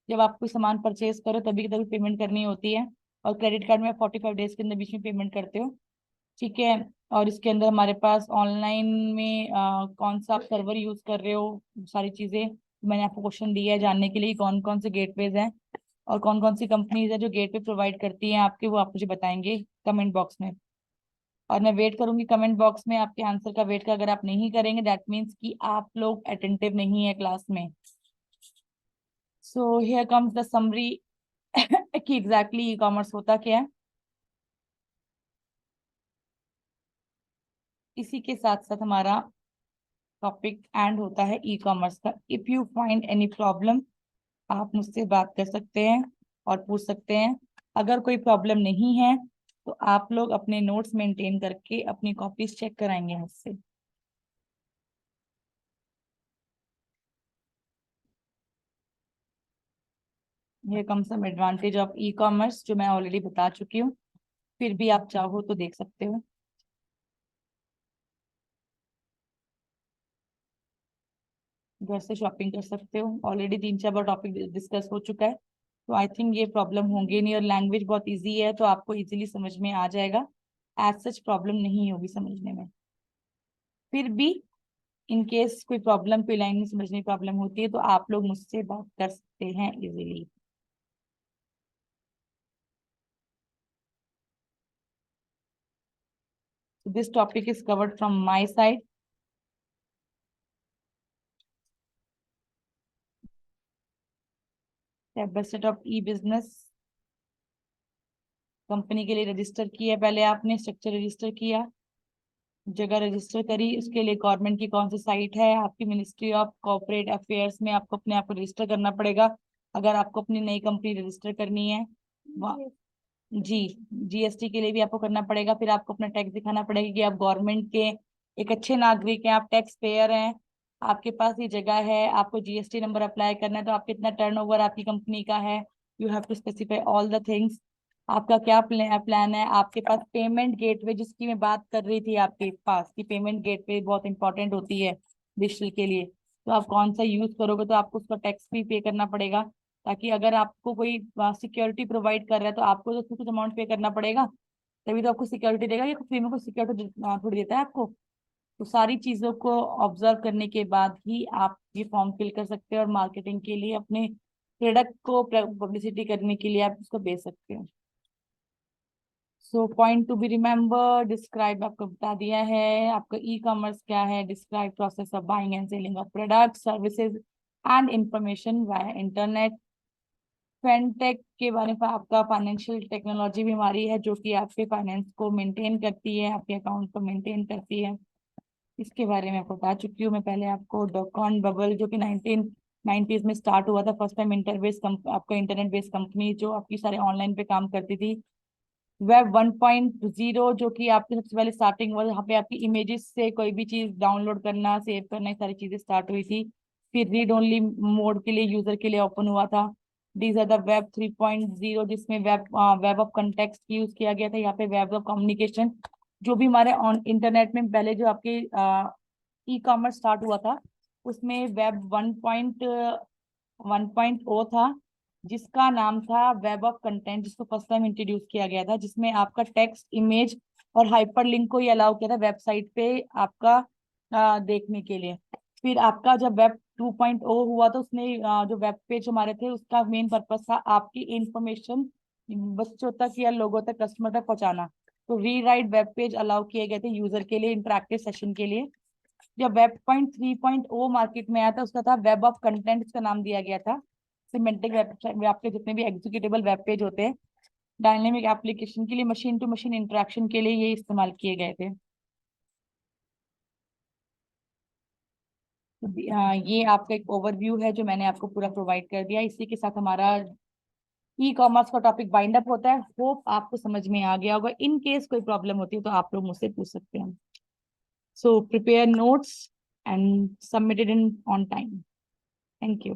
जब आप कोई सामान परचेज करो तभी तभी पेमेंट करनी होती है, और क्रेडिट कार्ड में आप 45 डेज के अंदर बीच में पेमेंट करते हो। ठीक है। और इसके अंदर हमारे पास ऑनलाइन में कौन सा आप सर्वर यूज कर रहे हो, सारी चीजें मैंने आपको क्वेश्चन दिया है जानने के लिए। कौन कौन से गेटवेज हैं और कौन कौन सी कंपनीज है जो गेटवे प्रोवाइड करती हैं आपके, वो आप मुझे बताएंगे कमेंट बॉक्स में। और मैं वेट करूंगी कमेंट बॉक्स में आपके आंसर का वेट का। अगर आप नहीं करेंगे दैट मीन्स कि आप लोग अटेंटिव नहीं है क्लास में। So here comes the summary कि एग्जैक्टली ई कॉमर्स होता क्या है। इसी के साथ साथ हमारा टॉपिक एंड होता है ई कॉमर्स का। If you find any problem, आप मुझसे बात कर सकते हैं और पूछ सकते हैं। अगर कोई प्रॉब्लम नहीं है तो आप लोग अपने नोट्स मेंटेन करके अपनी कॉपीज चेक कराएंगे मुझसे। ये कम some advantage of e commerce जो मैं ऑलरेडी बता चुकी हूँ, फिर भी आप चाहो तो देख सकते हो। घर से शॉपिंग कर सकते हो, ऑलरेडी 3-4 बार टॉपिक डिस्कस हो चुका है, तो आई थिंक ये प्रॉब्लम होंगे नहीं। और लैंग्वेज बहुत इजी है तो आपको इजीली समझ में आ जाएगा, एज सच प्रॉब्लम नहीं होगी समझने में। फिर भी इन केस कोई प्रॉब्लम, कोई लाइन में समझने की प्रॉब्लम होती है तो आप लोग मुझसे बात कर सकते हैं easily. This topic is covered from my side. Step by step of E business. Company के लिए रजिस्टर किया पहले आपने, स्ट्रक्चर रजिस्टर किया, जगह रजिस्टर करी, उसके लिए गवर्नमेंट की कौन सी साइट है, आपकी मिनिस्ट्री ऑफ कॉर्पोरेट अफेयर्स में आपको अपने आप को रजिस्टर करना पड़ेगा अगर आपको अपनी नई कंपनी रजिस्टर करनी है। जी, जीएसटी के लिए भी आपको करना पड़ेगा। फिर आपको अपना टैक्स दिखाना पड़ेगा कि आप गवर्नमेंट के एक अच्छे नागरिक हैं, आप टैक्स पेयर हैं, आपके पास ये जगह है, आपको जीएसटी नंबर अप्लाई करना है, तो आप कितना टर्नओवर आपकी कंपनी का है, you have to specify all the things. आपका क्या प्लान है, आपके पास पेमेंट गेटवे जिसकी मैं बात कर रही थी आपके पास की पेमेंट गेटवे बहुत इंपॉर्टेंट होती है डिजिटल के लिए, तो आप कौन सा यूज करोगे, तो आपको उसका टैक्स भी पे करना पड़ेगा। ताकि अगर आपको कोई सिक्योरिटी प्रोवाइड कर रहा है तो आपको तो कुछ अमाउंट पे करना पड़ेगा, तभी तो आपको सिक्योरिटी देगा। ये फ्री में कोई सिक्योरिटी थोड़ी देता है आपको। तो सारी चीजों को ऑब्जर्व करने के बाद ही आप ये फॉर्म फिल कर सकते हैं, और मार्केटिंग के लिए अपने प्रोडक्ट को पब्लिसिटी करने के लिए आप उसको बेच सकते हो। So point to be remember, describe आपको बता दिया है। आपका ई कॉमर्स क्या है, describe process of buying and selling of product services and information via internet. Fintech के बारे में आपका फाइनेंशियल टेक्नोलॉजी भी हमारी है जो कि आपके फाइनेंस को मेंटेन करती है, आपके अकाउंट को मेंटेन करती है। इसके बारे में आपको बता चुकी हूँ मैं पहले आपको। डॉटकॉम बबल जो कि 1990s में स्टार्ट हुआ था, फर्स्ट टाइम आपका इंटरनेट बेस्ड कंपनी जो आपकी सारे ऑनलाइन पे काम करती थी। वेब 1.0 जो कि आपकी सबसे पहले स्टार्टिंग हुआ, जहाँ पे आपकी इमेजेस से कोई भी चीज डाउनलोड करना, सेव करना, ये सारी चीजें स्टार्ट हुई थी। फिर रीड ओनली मोड के लिए यूजर के लिए ओपन हुआ था। दीज आर द वेब 3.0 जिसमें वेब ऑफ कंटेक्स्ट यूज किया गया था। यहाँ पे वेब ऑफ कम्युनिकेशन, जो भी हमारे ऑन इंटरनेट में पहले जो आपके ई कॉमर्स स्टार्ट हुआ था उसमें वेब 1.1.0 था, जिसका नाम था वेब ऑफ कंटेंट, जिसको फर्स्ट टाइम इंट्रोड्यूस किया गया था, जिसमें आपका टेक्स्ट, इमेज और हाइपर लिंक को ही अलाउ किया था वेबसाइट पे आपका देखने के लिए। फिर आपका जब वेब 2.0 हुआ तो उसने जो वेब पेज हमारे थे उसका मेन पर्पस था आपकी इंफॉर्मेशन बच्चों तक या लोगों तक, कस्टमर तक पहुंचाना। तो रीराइट वेब पेज अलाउ किए गए थे यूजर के लिए, इंटरेक्टिव सेशन के लिए। जब वेब पॉइंट 3.0 मार्केट में आया था उसका था वेब ऑफ कंटेंट, इसका नाम दिया गया था। सिमेंटिक वेबसाइट, आपके जितने भी एग्जीक्यूटेबल वेब पेज होते हैं डायनेमिक एप्लीकेशन के लिए, मशीन टू मशीन इंटरेक्शन के लिए ये इस्तेमाल किए गए थे। तो ये आपका एक ओवरव्यू है जो मैंने आपको पूरा प्रोवाइड कर दिया। इसी के साथ हमारा ई कॉमर्स का टॉपिक बाइंड अप होता है। होप आपको समझ में आ गया होगा। इन केस कोई प्रॉब्लम होती है तो आप लोग मुझसे पूछ सकते हैं। So prepare notes and submitted in on time. Thank you.